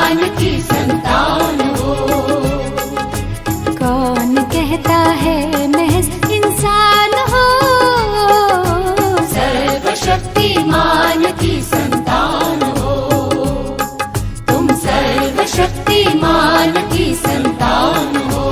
शक्तिमान की संतान हो। कौन कहता है महज इंसान हो, सर्वशक्तिमान की संतान हो। तुम सर्वशक्तिमान की संतान हो।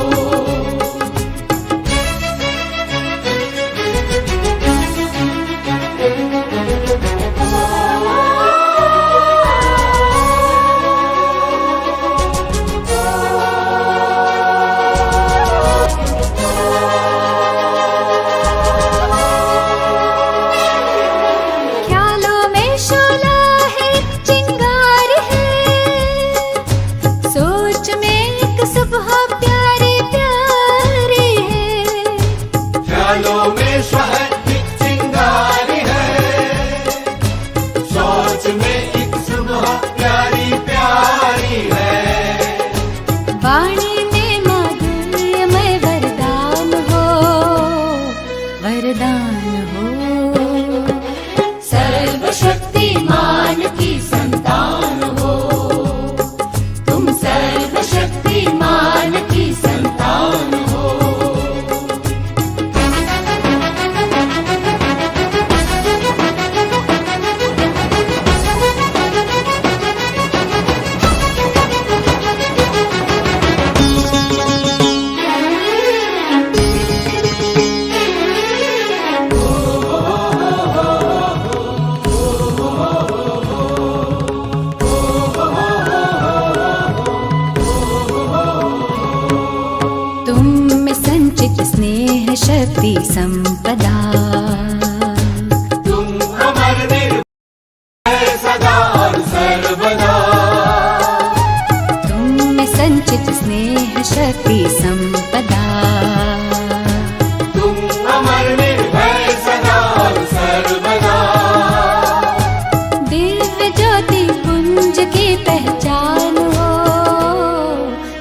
ख्यालों में शहद की चिंगारी है, सोच में एक सुबह प्यारी प्यारी है। वाणी में माधुर्यमय वरदान हो, वरदान हो। सर्वशक्तिमान की संतान हो। तुम सर्वशक्तिमान की संतान हो। संचित स्नेह शक्ति संपदा, तुम अमर निर्भय सदा और सर्वदा। तुम में संचित स्नेह शक्ति संपदा, तुम अमर निर्भय सदा और सर्वदा। दिव्य ज्योति पुंज की पहचान हो,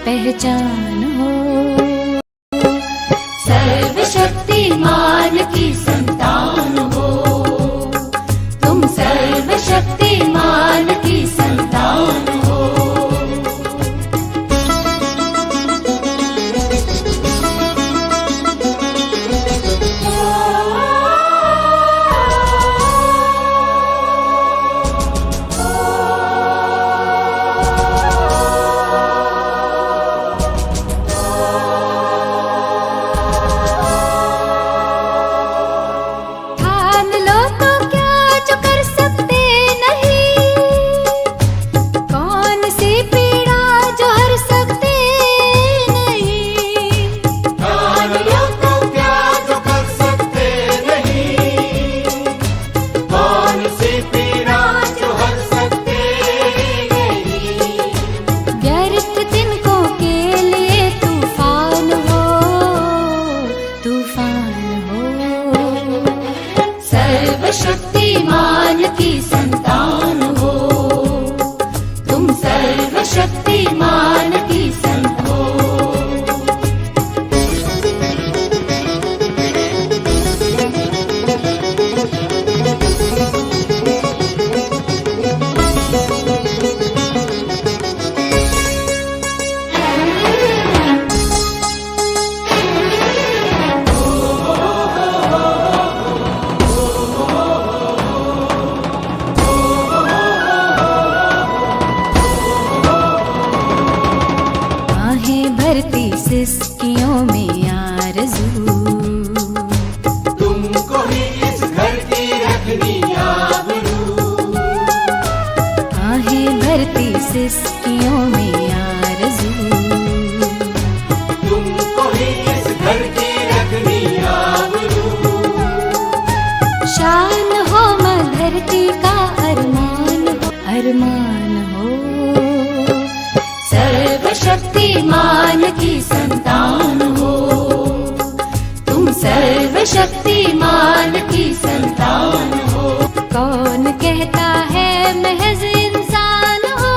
पहचान हो। सर्वशक्तिमान की संतान हो। तुम सर्वशक्तिमान की संतान हो। सर्वशक्तिमान की संतान हो। तुम सर्वशक्तिमान की संतान हो। सिसकियों में आरज़ू, तुमको ही इस घर की रखनी आबरू। आहें भरती सिसकियों में आरज़ू, तुमको ही इस घर की रखनी आबरू। शान हो मां धरती का अरमान हो, अरमान हो। सर्वशक्तिमान की संतान हो। तुम सर्वशक्तिमान की संतान हो। कौन कहता है महज इंसान हो,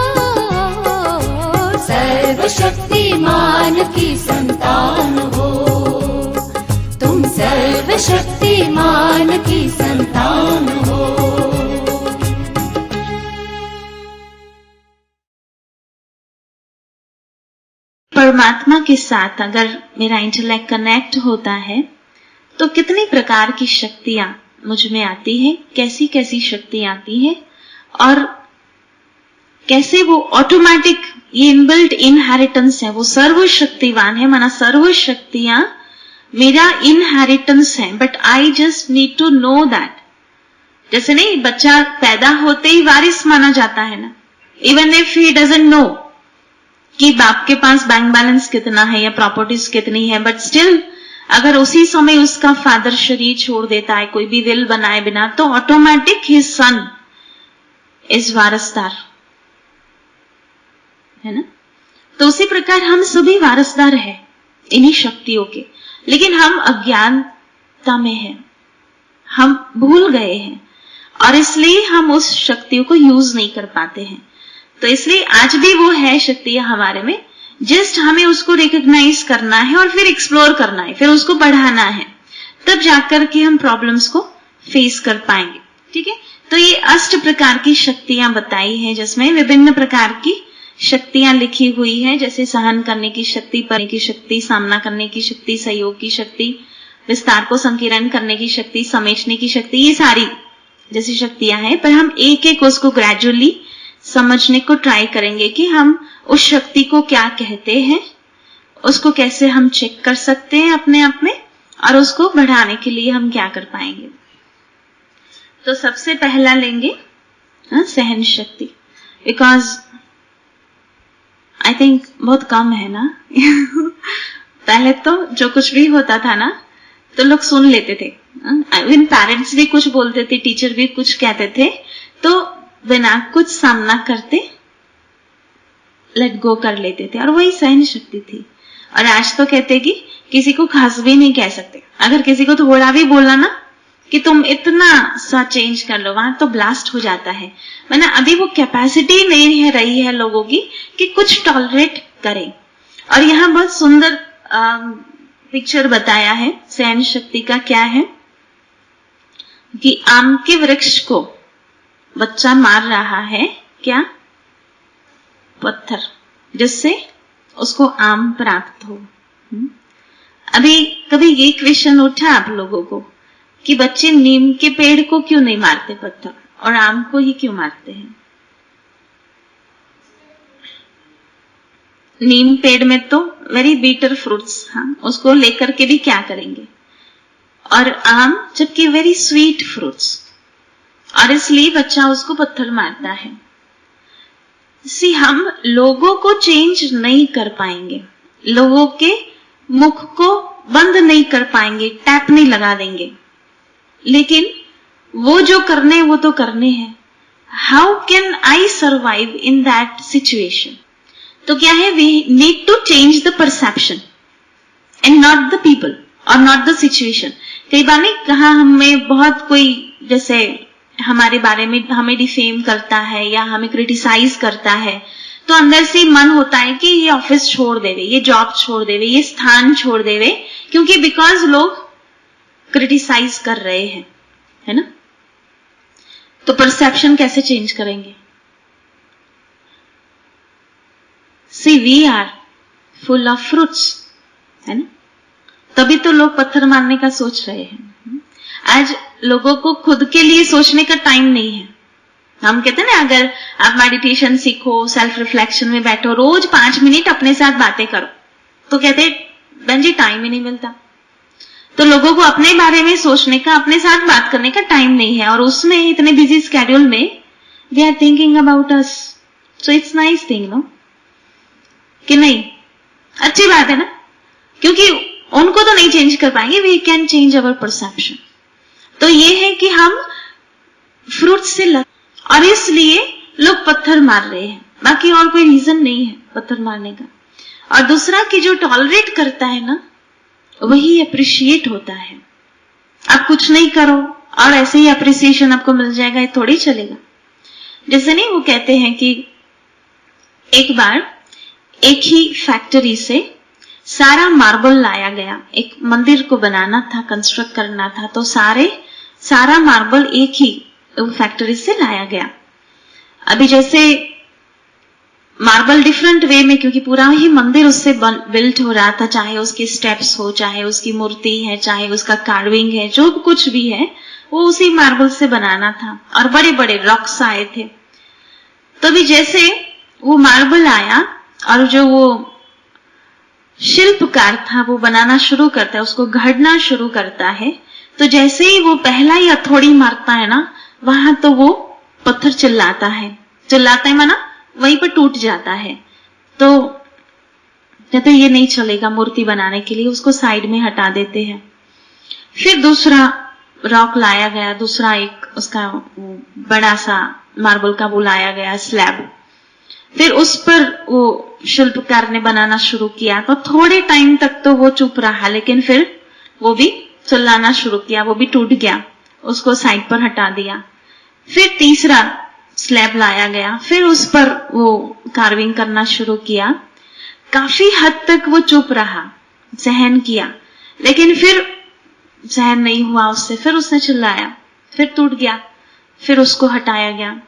सर्वशक्तिमान की संतान हो। तुम सर्वशक्तिमान की संतान हो। परमात्मा के साथ अगर मेरा इंटेलेक्ट कनेक्ट होता है तो कितनी प्रकार की शक्तियां मुझ में आती है, कैसी कैसी शक्तियां आती है और कैसे वो ऑटोमेटिक, ये इनबिल्ट इनहेरिटेंस है, वो सर्वशक्तिवान है, माना सर्व शक्तियां मेरा इनहेरिटेंस है, but I just need to know that. जैसे नहीं, बच्चा पैदा होते ही वारिस माना जाता है ना, even if he doesn't know कि बाप के पास बैंक बैलेंस कितना है या प्रॉपर्टीज कितनी है, बट स्टिल अगर उसी समय उसका फादर शरीर छोड़ देता है कोई भी विल बनाए बिना, तो ऑटोमेटिक हिज सन इज वारसदार, है ना। तो उसी प्रकार हम सभी वारसदार हैं इन्हीं शक्तियों के, लेकिन हम अज्ञानता में हैं, हम भूल गए हैं और इसलिए हम उस शक्तियों को यूज नहीं कर पाते हैं। तो इसलिए आज भी वो है शक्तियां हमारे में, जस्ट हमें उसको रिकॉग्नाइज करना है और फिर एक्सप्लोर करना है, फिर उसको बढ़ाना है, तब जाकर के हम प्रॉब्लम्स को फेस कर पाएंगे। ठीक है, तो ये 8 प्रकार की शक्तियां बताई हैं, जिसमें विभिन्न प्रकार की शक्तियां लिखी हुई है, जैसे सहन करने की शक्ति, पढ़ने की शक्ति, सामना करने की शक्ति, सहयोग की शक्ति, विस्तार को संकीर्ण करने की शक्ति, समेटने की शक्ति, ये सारी जैसी शक्तियां हैं। पर हम एक एक उसको ग्रेजुअली समझने को ट्राई करेंगे कि हम उस शक्ति को क्या कहते हैं, उसको कैसे हम चेक कर सकते हैं अपने आप में, और उसको बढ़ाने के लिए हम क्या कर पाएंगे। तो सबसे पहला लेंगे सहन शक्ति, बिकॉज आई थिंक बहुत कम है ना। पहले तो जो कुछ भी होता था ना तो लोग सुन लेते थे, इवन पेरेंट्स भी कुछ बोलते थे, टीचर भी कुछ कहते थे, तो बिना कुछ सामना करते लेट गो कर लेते थे, और वही सहन शक्ति थी। और आज तो कहते कि किसी को खास भी नहीं कह सकते, अगर किसी को थोड़ा भी बोला ना कि तुम इतना सा चेंज कर लो, वहां तो ब्लास्ट हो जाता है। मैंने अभी वो कैपेसिटी नहीं है रही है लोगों की कि कुछ टॉलरेट करें। और यहाँ बहुत सुंदर पिक्चर बताया है सहन शक्ति का। क्या है कि आम के वृक्ष को बच्चा मार रहा है, क्या, पत्थर, जिससे उसको आम प्राप्त हो। अभी कभी ये क्वेश्चन उठा आप लोगों को कि बच्चे नीम के पेड़ को क्यों नहीं मारते पत्थर, और आम को ही क्यों मारते हैं? नीम पेड़ में तो वेरी बीटर फ्रूट्स, हाँ, उसको लेकर के भी क्या करेंगे, और आम जबकि वेरी स्वीट फ्रूट्स, और इसलिए बच्चा उसको पत्थर मारता है। हम लोगों को चेंज नहीं कर पाएंगे, लोगों के मुख को बंद नहीं कर पाएंगे, टैप नहीं लगा देंगे, लेकिन वो जो करने हैं वो तो करने हैं। How can I survive in that situation? तो क्या है, we need to change the perception and not the people और नॉट द सिचुएशन। कई बार नहीं कहा, हमें बहुत कोई जैसे हमारे बारे में हमें डिफेम करता है या हमें क्रिटिसाइज करता है, तो अंदर से मन होता है कि ये ऑफिस छोड़ देवे, ये जॉब छोड़ देवे, ये स्थान छोड़ देवे, क्योंकि बिकॉज लोग क्रिटिसाइज कर रहे हैं, है ना। तो परसेप्शन कैसे चेंज करेंगे? See we are full of fruits, है ना, तभी तो लोग पत्थर मारने का सोच रहे हैं। आज लोगों को खुद के लिए सोचने का टाइम नहीं है। हम कहते हैं ना, अगर आप मेडिटेशन सीखो, सेल्फ रिफ्लेक्शन में बैठो, रोज 5 मिनट अपने साथ बातें करो, तो कहते हैं बहन जी टाइम ही नहीं मिलता। तो लोगों को अपने बारे में सोचने का, अपने साथ बात करने का टाइम नहीं है, और उसमें इतने बिजी स्केड्यूल में they are thinking about us. So it's nice thing, no, कि नहीं, अच्छी बात है ना, क्योंकि उनको तो नहीं चेंज कर पाएंगे, we can change our perception. तो ये है कि हम फ्रूट से लग, और इसलिए लोग पत्थर मार रहे हैं, बाकी और कोई रीजन नहीं है पत्थर मारने का। और दूसरा कि जो टॉलरेट करता है ना, वही अप्रिशिएट होता है। आप कुछ नहीं करो और ऐसे ही अप्रिसिएशन आपको मिल जाएगा, ये थोड़ी चलेगा। जैसे नहीं, वो कहते हैं कि एक बार एक ही फैक्ट्री से सारा मार्बल लाया गया, एक मंदिर को बनाना था, कंस्ट्रक्ट करना था, तो सारा मार्बल एक ही फैक्ट्री से लाया गया। अभी जैसे मार्बल डिफरेंट वे में, क्योंकि पूरा ही मंदिर उससे बिल्ट हो रहा था, चाहे उसके स्टेप्स हो, चाहे उसकी मूर्ति है, चाहे उसका कार्विंग है, जो कुछ भी है वो उसी मार्बल से बनाना था। और बड़े बड़े रॉक्स आए थे। तो अभी जैसे वो मार्बल आया और जो वो शिल्पकार था वो बनाना शुरू करता है, उसको घड़ना शुरू करता है, तो जैसे ही वो पहला ही हथौड़ी मारता है ना, वहां तो वो पत्थर चिल्लाता है माना वहीं पर टूट जाता है। तो कहते ये नहीं चलेगा मूर्ति बनाने के लिए, उसको साइड में हटा देते हैं। फिर दूसरा रॉक लाया गया, दूसरा एक उसका बड़ा सा मार्बल का वो लाया गया स्लैब। फिर उस पर वो शिल्पकार ने बनाना शुरू किया। तो थोड़े टाइम तक तो वो चुप रहा, लेकिन फिर वो भी चिल्लाना शुरू किया, वो भी टूट गया, उसको साइड पर हटा दिया। फिर तीसरा स्लैब लाया गया, फिर उस पर वो कार्विंग करना शुरू किया। काफी हद तक वो चुप रहा, सहन किया, लेकिन फिर सहन नहीं हुआ उससे, फिर उसने चिल्लाया, फिर टूट गया, फिर उसको हटाया गया।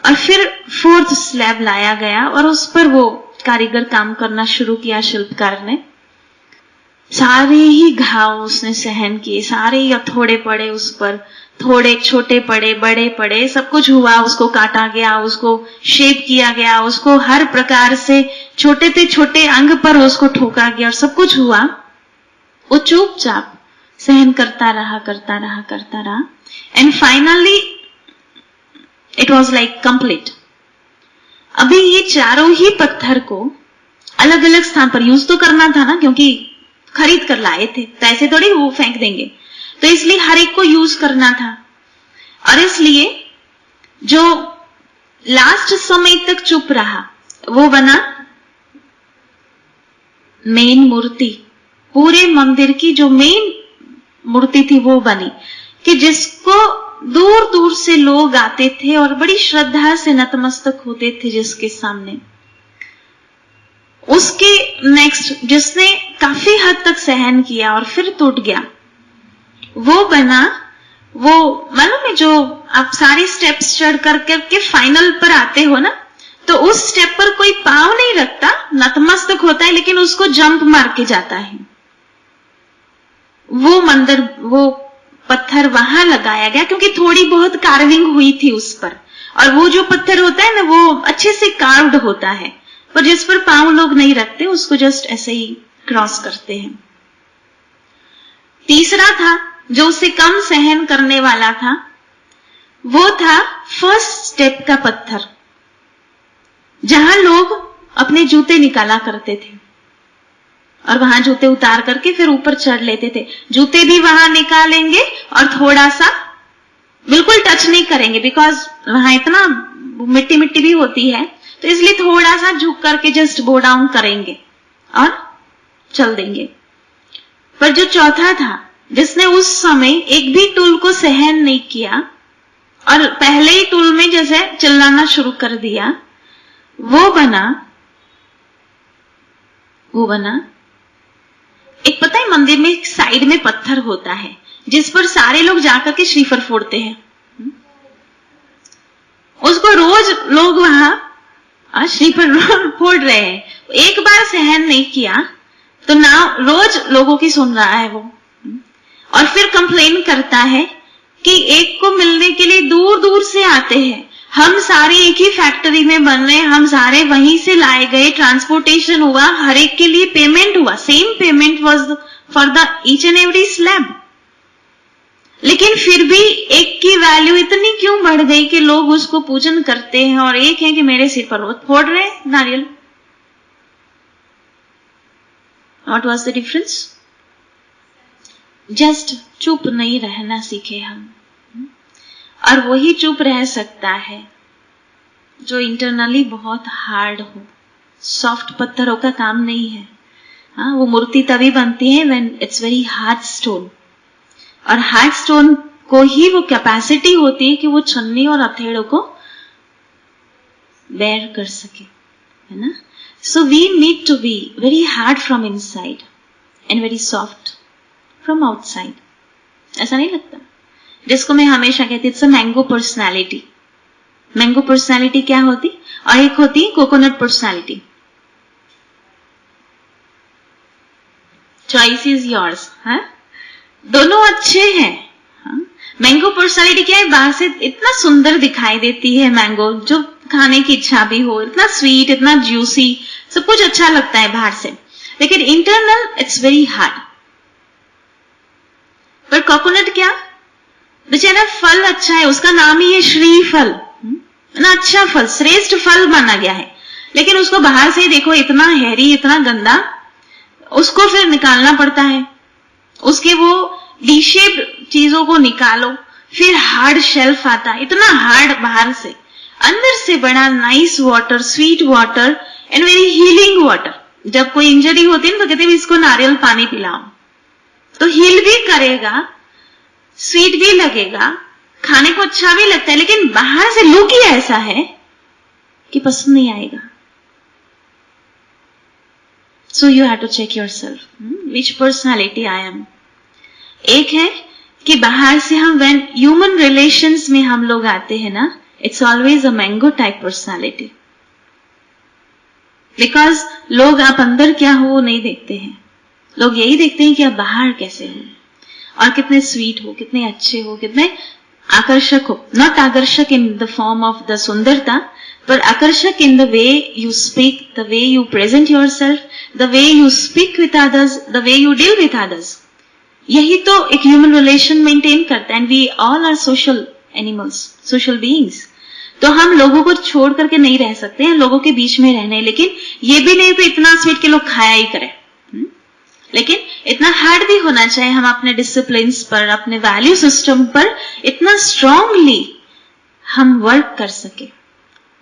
और फिर फोर्थ स्लैब लाया गया और उस पर वो कारीगर काम करना शुरू किया, शिल्पकार ने। सारे ही घाव उसने सहन किए, सारे ही हथौड़े पड़े उस पर, थोड़े छोटे पड़े, बड़े पड़े, सब कुछ हुआ, उसको काटा गया, उसको शेप किया गया, उसको हर प्रकार से छोटे से छोटे अंग पर उसको ठोका गया और सब कुछ हुआ। वो चुपचाप सहन करता रहा and finally it was like complete. अभी ये चारों ही पत्थर को अलग अलग स्थान पर यूज तो करना था ना, क्योंकि खरीद कर लाए थे, तो ऐसे थोड़ी वो फेंक देंगे, तो इसलिए हर एक को यूज करना था। और इसलिए जो लास्ट समय तक चुप रहा वो बना मेन मूर्ति। पूरे मंदिर की जो मेन मूर्ति थी वो बनी, कि जिसको दूर दूर से लोग आते थे और बड़ी श्रद्धा से नतमस्तक होते थे जिसके सामने। उसके नेक्स्ट जिसने काफी हद तक सहन किया और फिर टूट गया, वो बना वो मालूम है, जो आप सारे स्टेप्स चढ़ करके फाइनल पर आते हो ना, तो उस स्टेप पर कोई पांव नहीं रखता, नतमस्तक होता है, लेकिन उसको जंप मार के जाता है। वो मंदिर, वो पत्थर वहां लगाया गया, क्योंकि थोड़ी बहुत कार्विंग हुई थी उस पर। और वो जो पत्थर होता है ना, वो अच्छे से कार्व्ड होता है, पर जिस पर पांव लोग नहीं रखते, उसको जस्ट ऐसे ही क्रॉस करते हैं। तीसरा था जो उसे कम सहन करने वाला था, वो था फर्स्ट स्टेप का पत्थर, जहां लोग अपने जूते निकाला करते थे और वहां जूते उतार करके फिर ऊपर चढ़ लेते थे। जूते भी वहां निकालेंगे और थोड़ा सा बिल्कुल टच नहीं करेंगे, बिकॉज वहां इतना मिट्टी मिट्टी भी होती है, तो इसलिए थोड़ा सा झुक करके जस्ट बो डाउन करेंगे और चल देंगे। पर जो चौथा था, जिसने उस समय एक भी टूल को सहन नहीं किया और पहले ही टूल में जैसे चिल्लाना शुरू कर दिया, वो बना एक, पता है मंदिर में एक साइड में पत्थर होता है जिस पर सारे लोग जाकर के श्रीफल फोड़ते हैं। उसको रोज लोग वहां श्रीफल फोड़ रहे हैं। एक बार सहन नहीं किया तो ना रोज लोगों की सुन रहा है वो, और फिर कंप्लेन करता है कि एक को मिलने के लिए दूर दूर से आते हैं, हम सारे एक ही फैक्ट्री में बन रहे हैं, हम सारे वहीं से लाए गए, ट्रांसपोर्टेशन हुआ, हर एक के लिए पेमेंट हुआ, same payment was for the each and every slab. लेकिन फिर भी एक की वैल्यू इतनी क्यों बढ़ गई कि लोग उसको पूजन करते हैं, और एक है कि मेरे सिर पर रोज फोड़ रहे हैं नारियल। What was the difference? Just चुप नहीं रहना सीखे हम, और वही चुप रह सकता है जो इंटरनली बहुत हार्ड हो। सॉफ्ट पत्थरों का काम नहीं है। हाँ, वो मूर्ति तभी बनती है when it's very hard stone, और हार्ड स्टोन को ही वो कैपेसिटी होती है कि वो छन्नी और हथेड़ों को बेयर कर सके, है ना। So we need to be very hard from inside and very soft from outside. ऐसा नहीं लगता? जिसको मैं हमेशा कहती, it's a mango personality. Mango personality क्या होती? और एक होती है coconut personality. Choice is yours. दोनों अच्छे हैं। मैंगो पर्सनालिटी क्या है, बाहर से इतना सुंदर दिखाई देती है मैंगो, जो खाने की इच्छा भी हो, इतना स्वीट, इतना ज्यूसी, सब कुछ अच्छा लगता है बाहर से, लेकिन इंटरनल इट्स वेरी हार्ड। पर कोकोनट क्या, बेचारा फल अच्छा है, उसका नाम ही है श्रीफल, ना अच्छा फल, श्रेष्ठ फल माना गया है, लेकिन उसको बाहर से देखो इतना हैरी, इतना गंदा, उसको फिर निकालना पड़ता है, उसके वो डी शेप्ड चीजों को निकालो, फिर हार्ड शेल्फ आता है, इतना हार्ड बाहर से, अंदर से बड़ा nice water, sweet water and very healing water. जब कोई इंजरी होती है तो कहते हैं इसको नारियल पानी पिलाओ, तो हील भी करेगा, स्वीट भी लगेगा, खाने को अच्छा भी लगता है, लेकिन बाहर से लुक ही ऐसा है कि पसंद नहीं आएगा। So you have to check yourself, which personality I am. एक है कि बाहर से हम when human relations में हम लोग आते हैं ना, it's always a mango type personality. Because लोग आप अंदर क्या हो वो नहीं देखते हैं, लोग यही देखते हैं कि आप बाहर कैसे हो और कितने स्वीट हो, कितने अच्छे हो, कितने आकर्षक हो। नॉट आकर्षक in the form of the सुंदरता, पर आकर्षक in the way you speak, the way you present yourself, the way you speak with others, the way you deal with others. यही तो एक ह्यूमन रिलेशन मेंटेन करता है। And we all are social animals, social beings. तो हम लोगों को छोड़ करके नहीं रह सकते हैं, लोगों के बीच में रहने, लेकिन ये भी नहीं तो इतना स्वीट के लोग खाया ही करें, लेकिन इतना हार्ड भी होना चाहिए। हम अपने डिसिप्लिन पर, अपने वैल्यू सिस्टम पर इतना स्ट्रांगली हम वर्क कर सके।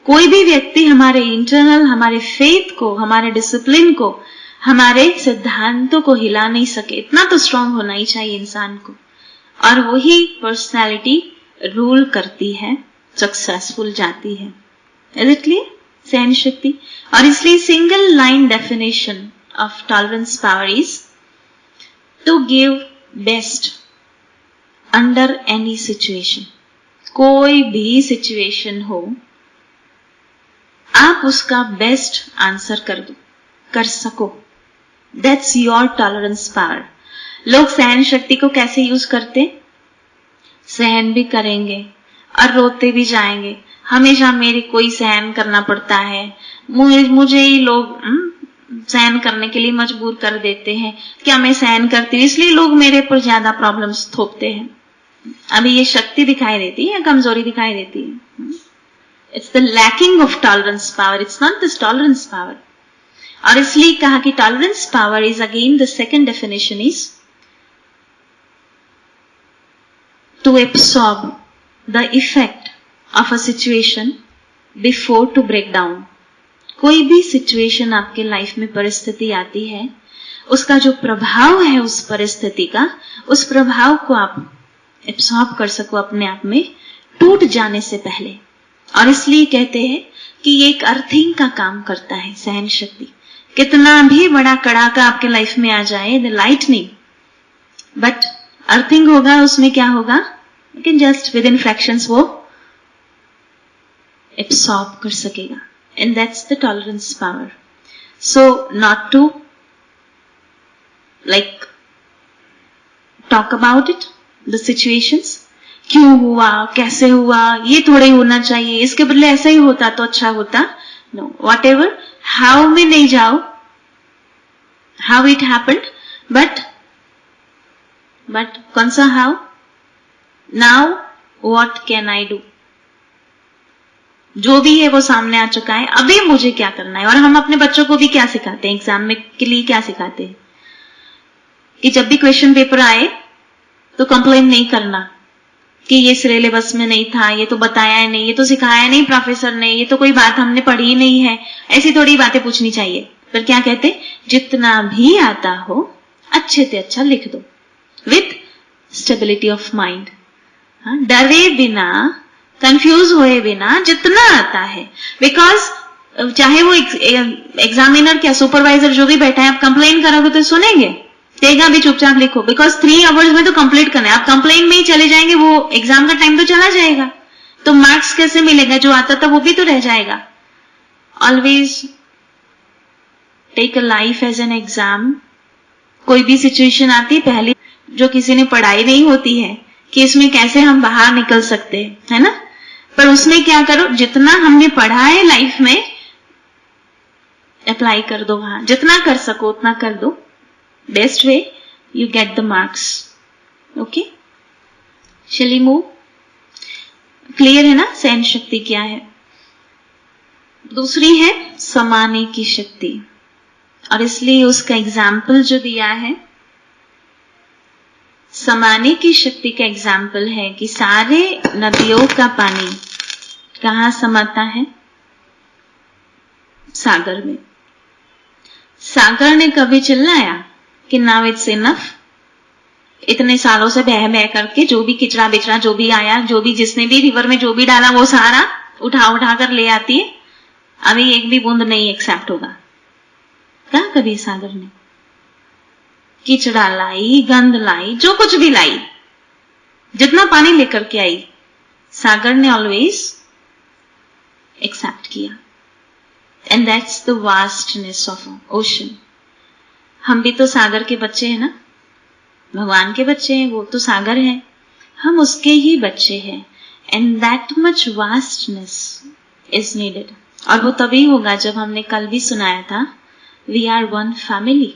कोई भी व्यक्ति हमारे इंटरनल, हमारे फेथ को, हमारे डिसिप्लिन को, हमारे सिद्धांतों को हिला नहीं सके। इतना तो स्ट्रांग होना ही चाहिए इंसान को, और वही पर्सनालिटी रूल करती है, सक्सेसफुल जाती है। Is it clear? सहन शक्ति। और इसलिए single line definition of tolerance power is to give best under any situation. कोई भी सिचुएशन हो, आप उसका बेस्ट आंसर कर सको। That's your tolerance power. लोग सहन शक्ति को कैसे यूज करते? सहन भी करेंगे और रोते भी जाएंगे, हमेशा मेरे कोई सहन करना पड़ता है, मुझे ही लोग सहन करने के लिए मजबूर कर देते हैं, क्या मैं सहन करती हूँ इसलिए लोग मेरे पर ज्यादा प्रॉब्लम्स थोपते हैं। अभी ये शक्ति दिखाई देती है या कमजोरी दिखाई देती है? It's the lacking of tolerance power, it's not this tolerance power. और इसलिए कहा कि tolerance power is again the second definition is to absorb the effect of a situation before to break down. कोई भी सिचुएशन आपके life में परिस्थिति आती है, उसका जो प्रभाव है उस परिस्थिति का, उस प्रभाव को आप एब्सॉर्ब कर सको अपने आप में, टूट जाने से पहले। और इसलिए कहते हैं कि ये एक अर्थिंग का काम करता है सहन शक्ति। कितना भी बड़ा कड़ाका आपके लाइफ में आ जाए, द लाइटनिंग, बट अर्थिंग होगा, उसमें क्या होगा, लेकिन जस्ट विद इन फ्रैक्शंस वो एब्सॉर्ब कर सकेगा। And that's the tolerance power. So not to like talk about it, the situations, क्यों हुआ, कैसे हुआ, ये थोड़े होना चाहिए, इसके बदले ऐसा ही होता तो अच्छा होता। No, whatever, how में नहीं जाओ, how it happened, but कौन सा how? Now what can I do? जो भी है वो सामने आ चुका है, अभी मुझे क्या करना है। और हम अपने बच्चों को भी क्या सिखाते हैं एग्जाम में के लिए, क्या सिखाते हैं कि जब भी क्वेश्चन पेपर आए तो कंप्लेन नहीं करना कि ये सिलेबस में नहीं था, ये तो बताया नहीं, ये तो सिखाया नहीं प्रोफेसर ने, ये तो कोई बात हमने पढ़ी नहीं है। ऐसी थोड़ी बातें पूछनी चाहिए। पर क्या कहते, जितना भी आता हो अच्छे से अच्छा लिख दो विथ स्टेबिलिटी ऑफ माइंड। डरे बिना, कंफ्यूज हुए बिना जितना आता है। बिकॉज चाहे वो एग्जामिनर क्या सुपरवाइजर जो भी बैठा है, आप कंप्लेन करोगे तो सुनेंगे, कहेगा भी चुपचाप लिखो, बिकॉज 3 आवर्स में तो कंप्लीट करना है। आप कंप्लेन में ही चले जाएंगे, वो एग्जाम का टाइम तो चला जाएगा, तो मार्क्स कैसे मिलेगा? जो आता था वो भी तो रह जाएगा। Always take a life as an exam. कोई भी सिचुएशन आती है, पहले जो किसी ने पढ़ाई नहीं होती है कि इसमें कैसे हम बाहर निकल सकते हैं, है ना, पर उसमें क्या करो, जितना हमने पढ़ा है लाइफ में अप्लाई कर दो, वहां जितना कर सको उतना कर दो। Best way you get the marks. Okay, चलिए मूव। क्लियर है ना सहन शक्ति क्या है। दूसरी है समाने की शक्ति, और इसलिए उसका एग्जाम्पल जो दिया है, समाने की शक्ति का एग्जाम्पल है कि सारे नदियों का पानी कहां समाता है? सागर में। सागर ने कभी चिल्लाया कि नाउ इट्स इनफ, इतने सालों से बह बह करके जो भी किचड़ा बिचड़ा जो भी आया, जो भी जिसने भी रिवर में जो भी डाला वो सारा उठा उठा कर ले आती है, अभी एक भी बूंद नहीं एक्सेप्ट होगा। कहा कभी सागर ने? कीचड़ा लाई, गंद लाई, जो कुछ भी लाई, जितना पानी लेकर के आई, सागर ने ऑलवेज एक्सेप्ट किया। And that's the vastness of ocean. हम भी तो सागर के बच्चे हैं ना, भगवान के बच्चे हैं, वो तो सागर है, हम उसके ही बच्चे हैं। And that much vastness is needed. और वो तभी होगा जब हमने कल भी सुनाया था, वी आर वन फैमिली।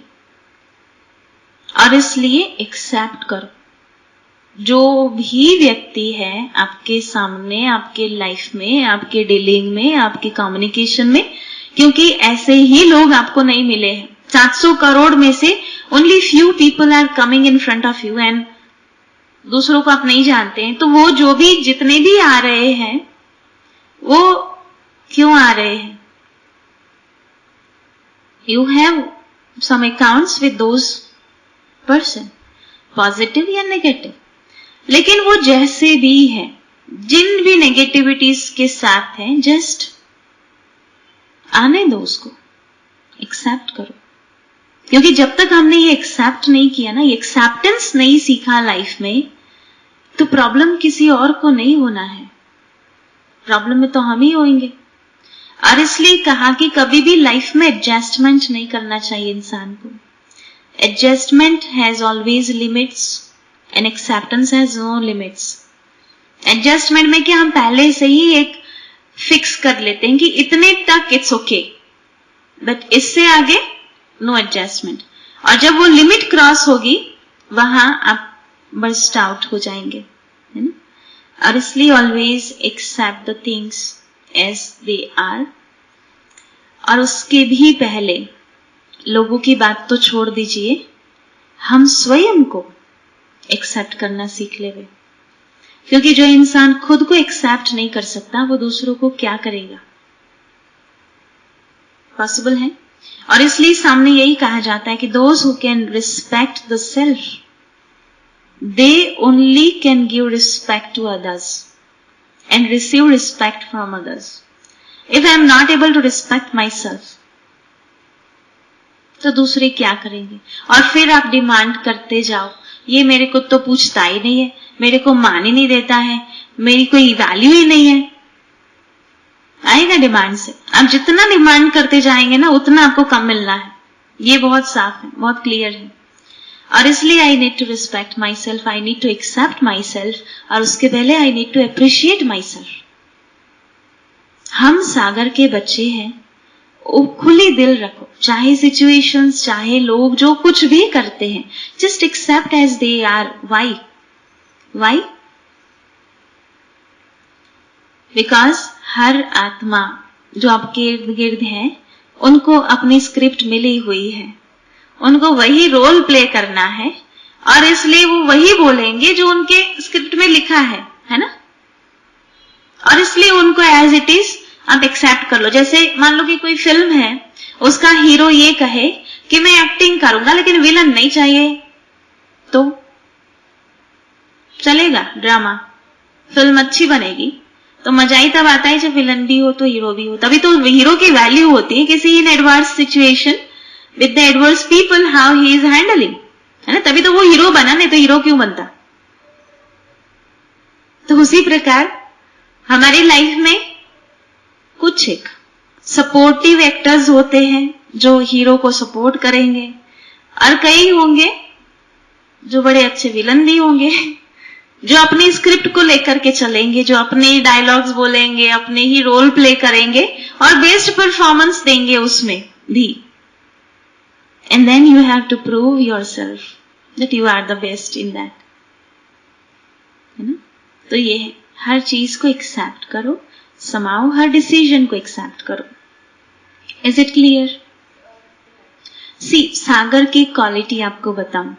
और इसलिए एक्सेप्ट करो जो भी व्यक्ति है आपके सामने, आपके लाइफ में, आपके डीलिंग में, आपके कम्युनिकेशन में, क्योंकि ऐसे ही लोग आपको नहीं मिले हैं। 700 करोड़ में से only few people are coming in front of you, and दूसरों को आप नहीं जानते हैं। तो वो जो भी जितने भी आ रहे हैं, वो क्यों आ रहे हैं? You have some accounts with those person, positive या negative, लेकिन वो जैसे भी है, जिन भी नेगेटिविटीज के साथ हैं, जस्ट आने दो, उसको एक्सेप्ट करो। क्योंकि जब तक हमने ये एक्सेप्ट नहीं किया ना, ये एक्सेप्टेंस नहीं सीखा लाइफ में, तो प्रॉब्लम किसी और को नहीं होना है, प्रॉब्लम में तो हम ही होंगे। और इसलिए कहा कि कभी भी लाइफ में एडजस्टमेंट नहीं करना चाहिए इंसान को। Adjustment has always limits and acceptance has no limits. Adjustment में क्या, हम पहले से ही एक फिक्स कर लेते हैं कि इतने तक इट्स ओके, बट इससे आगे नो एडजस्टमेंट। और जब वो लिमिट क्रॉस होगी, वहां आप बर्स्ट आउट हो जाएंगे, है ना। और इसलिए always accept the things as they are. और उसके भी पहले लोगों की बात तो छोड़ दीजिए, हम स्वयं को एक्सेप्ट करना सीख लेंगे। क्योंकि जो इंसान खुद को एक्सेप्ट नहीं कर सकता, वो दूसरों को क्या करेगा? पॉसिबल है। और इसलिए सामने यही कहा जाता है कि those who can respect the self, they only can give respect to others and receive respect from others. If I am not able to respect myself, तो दूसरे क्या करेंगे? और फिर आप डिमांड करते जाओ, ये मेरे को तो पूछता ही नहीं है, मेरे को मान ही नहीं देता है, मेरी कोई वैल्यू ही नहीं है। आएगा डिमांड से। आप जितना डिमांड करते जाएंगे ना, उतना आपको कम मिलना है। ये बहुत साफ है, बहुत क्लियर है। और इसलिए I need to respect myself, I need to accept myself, और उसके पहले I need to appreciate myself. हम सागर के बच्चे हैं, खुली दिल रखो, चाहे सिचुएशंस, चाहे लोग जो कुछ भी करते हैं, just accept as they are. Why? Because हर आत्मा जो आपके इर्द गिर्द है, उनको अपनी स्क्रिप्ट मिली हुई है, उनको वही रोल प्ले करना है, और इसलिए वो वही बोलेंगे जो उनके स्क्रिप्ट में लिखा है ना। और इसलिए उनको एज इट इज आप एक्सेप्ट कर लो। जैसे मान लो कि कोई फिल्म है, उसका हीरो ये कहे कि मैं एक्टिंग करूंगा लेकिन विलन नहीं चाहिए, तो चलेगा ड्रामा, फिल्म अच्छी बनेगी। तो मजा ही तब आता है जब विलन भी हो तो हीरो भी हो, तभी तो हीरो की वैल्यू होती है किसी in adverse situation with the adverse people, how he is handling, है ना, तभी तो वो हीरो बना, नहीं तो हीरो क्यों बनता। तो उसी प्रकार हमारी लाइफ में कुछ एक सपोर्टिव एक्टर्स होते हैं जो हीरो को सपोर्ट करेंगे, और कई होंगे जो बड़े अच्छे विलन भी होंगे, जो अपनी स्क्रिप्ट को लेकर के चलेंगे, जो अपने डायलॉग्स बोलेंगे, अपने ही रोल प्ले करेंगे और बेस्ट परफॉर्मेंस देंगे उसमें भी. And then you have to prove yourself that you are the best in that. है ना? तो ये है, हर चीज को एक्सेप्ट करो, समाओ, हर डिसीजन को एक्सेप्ट करो. Is it clear? सी, सागर की क्वालिटी आपको बताऊं.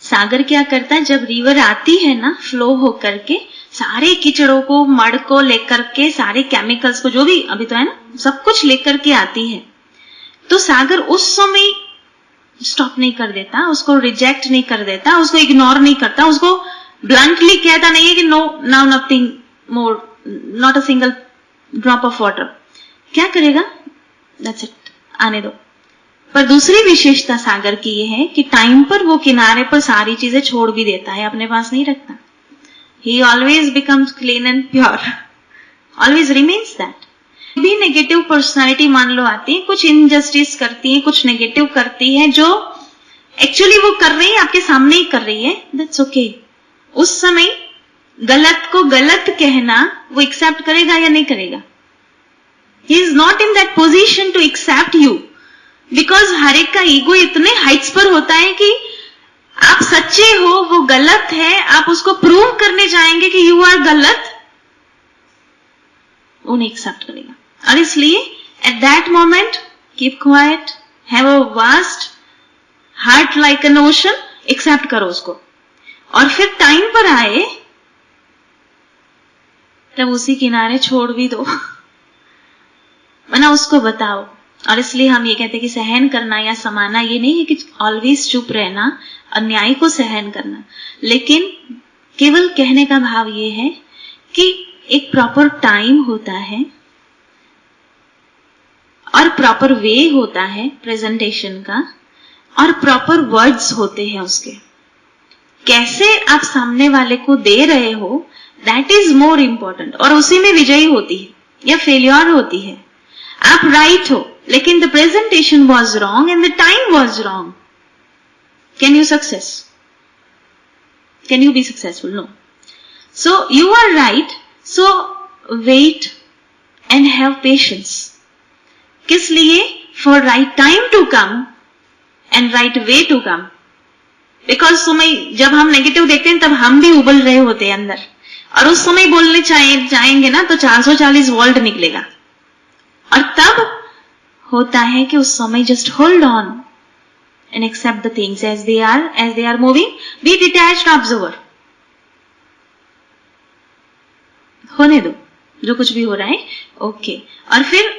सागर क्या करता है, जब रिवर आती है ना फ्लो होकर के, सारे कीचड़ों को, मड को लेकर के, सारे केमिकल्स को, जो भी अभी तो है ना, सब कुछ लेकर के आती है. तो सागर उस समय स्टॉप नहीं कर देता, उसको रिजेक्ट नहीं कर देता, उसको इग्नोर नहीं करता, उसको ब्लंटली कहता नहीं है कि no, now nothing more, not a single drop of water. क्या करेगा? दैट्स इट, आने दो. पर दूसरी विशेषता सागर की यह है कि टाइम पर वो किनारे पर सारी चीजें छोड़ भी देता है, अपने पास नहीं रखता. ही always becomes clean and pure, always remains that. भी नेगेटिव पर्सनालिटी मान लो आती है, कुछ इनजस्टिस करती है, कुछ नेगेटिव करती है, जो एक्चुअली वो कर रही है, आपके सामने ही कर रही है, दैट्स ओके. उस समय गलत को गलत कहना वो एक्सेप्ट करेगा या नहीं करेगा? He is not in that position to accept you, because हर एक का ईगो इतने हाइट्स पर होता है कि आप सच्चे हो, वो गलत है, आप उसको प्रूव करने जाएंगे कि यू आर गलत, वो नहीं एक्सेप्ट करेगा. और इसलिए at that moment keep quiet, have a vast heart like an ocean, accept करो उसको. और फिर टाइम पर आए तब उसी किनारे छोड़ भी दो, वरना उसको बताओ. और इसलिए हम ये कहते हैं कि सहन करना या समाना ये नहीं है कि ऑलवेज चुप रहना, अन्याय को सहन करना, लेकिन केवल कहने का भाव ये है कि एक प्रॉपर टाइम होता है और प्रॉपर वे होता है प्रेजेंटेशन का, और प्रॉपर वर्ड्स होते हैं उसके. कैसे आप सामने वाले को दे रहे हो, दैट इज मोर इंपॉर्टेंट. और उसी में विजयी होती है या फेलियर होती है. आप राइट हो, लेकिन the presentation was wrong and the time was wrong. Can you success? Can you be successful? No. So you are right, so wait and have patience. किस लिए? For right time to come and right way to come. Because समय जब हम negative देखते हैं तब हम भी उबल रहे होते हैं अंदर, और उस समय बोलने चाहेंगे ना तो 440 वोल्ट निकलेगा. और तब होता है कि उस समय just hold on and accept the things as they are moving. Be detached observer, होने दो जो कुछ भी हो रहा है, ओके. और फिर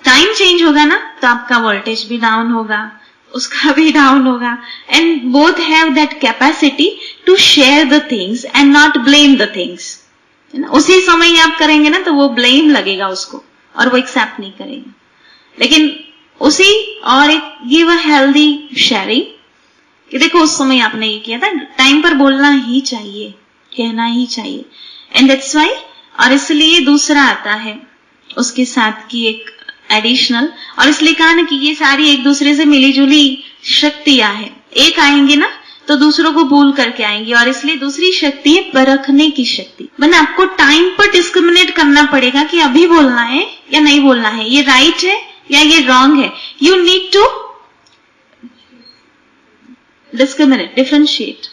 टाइम चेंज होगा ना तो आपका वोल्टेज भी डाउन होगा, उसका भी डाउन होगा, and both have that capacity to share the things and not blame the things. उसी समय आप करेंगे ना तो वो ब्लेम लगेगा उसको और वो एक्सेप्ट नहीं करेगा. लेकिन उसी और एक गिव अ हेल्दी शेयरिंग कि देखो उस समय आपने ये किया था, टाइम पर बोलना ही चाहिए, कहना ही चाहिए. And that's why. और इसलिए दूसरा आता है उसके साथ की एक एडिशनल, और इसलिए कहा ना कि ये सारी एक दूसरे से मिली जुली शक्तियां हैं. एक आएंगे ना तो दूसरों को भूल करके आएंगी. और इसलिए दूसरी शक्ति है परखने की शक्ति. मैंने आपको टाइम पर डिस्क्रिमिनेट करना पड़ेगा कि अभी बोलना है या नहीं बोलना है, ये राइट है या ये रॉन्ग है. You need to discriminate, differentiate.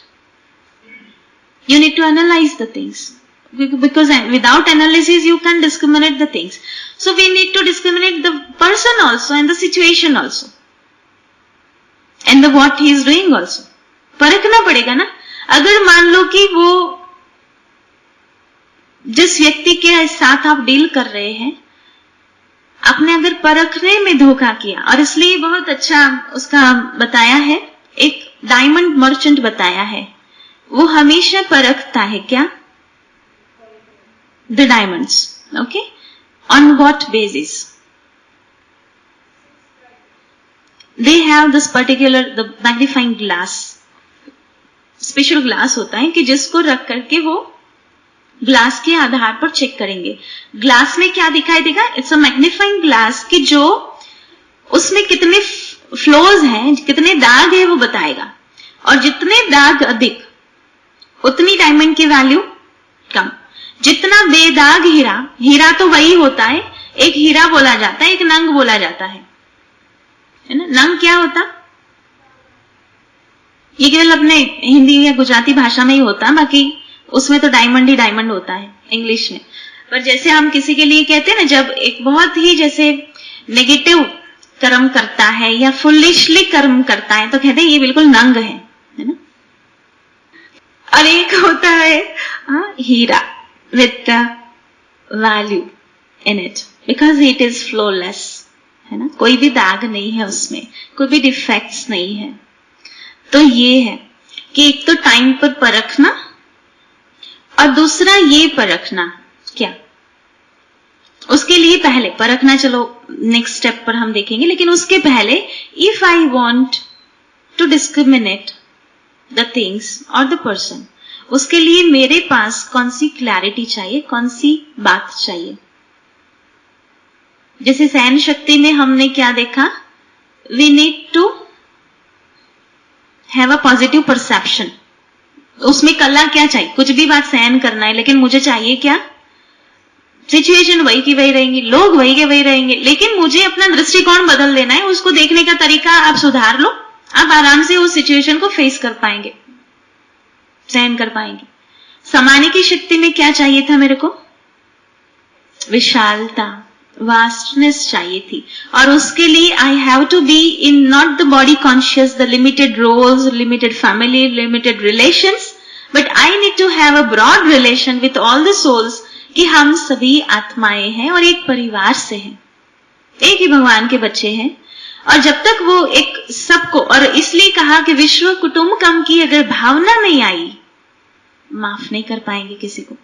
You need to analyze the things, because without analysis you can't discriminate the things. So we need to discriminate the person also and the situation also and the what he is doing also. परखना पड़ेगा ना. अगर मान लो कि वो जिस व्यक्ति के साथ आप डील कर रहे हैं, आपने अगर परखने में धोखा किया, और इसलिए बहुत अच्छा उसका बताया है, एक डायमंड मर्चेंट बताया है, वो हमेशा परखता है क्या? The diamonds. Okay. On what basis? They have this particular the magnifying glass. Special glass होता है कि जिसको रख करके वो ग्लास के आधार पर चेक करेंगे। ग्लास में क्या दिखाई देगा? इट्स अ मैग्नीफाइंग ग्लास कि जो उसमें कितने फ्लोज हैं, कितने दाग है वो बताएगा, और जितने दाग अधिक उतनी डायमंड की वैल्यू कम। जितना बेदाग हीरा, हीरा तो वही होता है, एक हीरा बोला जाता है, एक नंग बोला जाता है ना। नंग क्या होता? ये केवल अपने हिंदी या गुजराती भाषा में ही होता है, बाकी उसमें तो डायमंड ही डायमंड होता है इंग्लिश में। पर जैसे हम किसी के लिए कहते हैं ना, जब एक बहुत ही जैसे नेगेटिव कर्म करता है या फुलिशली कर्म करता है तो कहते हैं ये बिल्कुल नंग है ना। और एक होता है हीरा with the value in it, because it is flawless, है ना, कोई भी दाग नहीं है उसमें, कोई भी डिफेक्ट्स नहीं है। तो ये है कि एक तो टाइम पर परखना, और दूसरा ये परखना क्या, उसके लिए पहले परखना, चलो नेक्स्ट स्टेप पर हम देखेंगे, लेकिन उसके पहले if I want to discriminate the things और द पर्सन, उसके लिए मेरे पास कौन सी क्लैरिटी चाहिए, कौन सी बात चाहिए। जैसे सहन शक्ति में हमने क्या देखा, we need to have a positive perception. उसमें कला क्या चाहिए, कुछ भी बात सहन करना है, लेकिन मुझे चाहिए क्या, सिचुएशन वही की वही रहेंगी, लोग वही के वही रहेंगे, लेकिन मुझे अपना दृष्टिकोण बदल देना है, उसको देखने का तरीका आप सुधार लो, आप आराम से उस सिचुएशन को फेस कर पाएंगे, सहन कर पाएंगे। समाने की शक्ति में क्या चाहिए था मेरे को, विशालता, वास्टनेस चाहिए थी, और उसके लिए I have to be in not the body conscious, the limited roles, limited family, limited relations, but I need to have a broad relation with all the souls, कि हम सभी आत्माएं हैं और एक परिवार से हैं, एक ही भगवान के बच्चे हैं। और जब तक वो एक सबको, और इसलिए कहा कि विश्व कुटुंबकम की अगर भावना नहीं आई, माफ नहीं कर पाएंगे किसी को।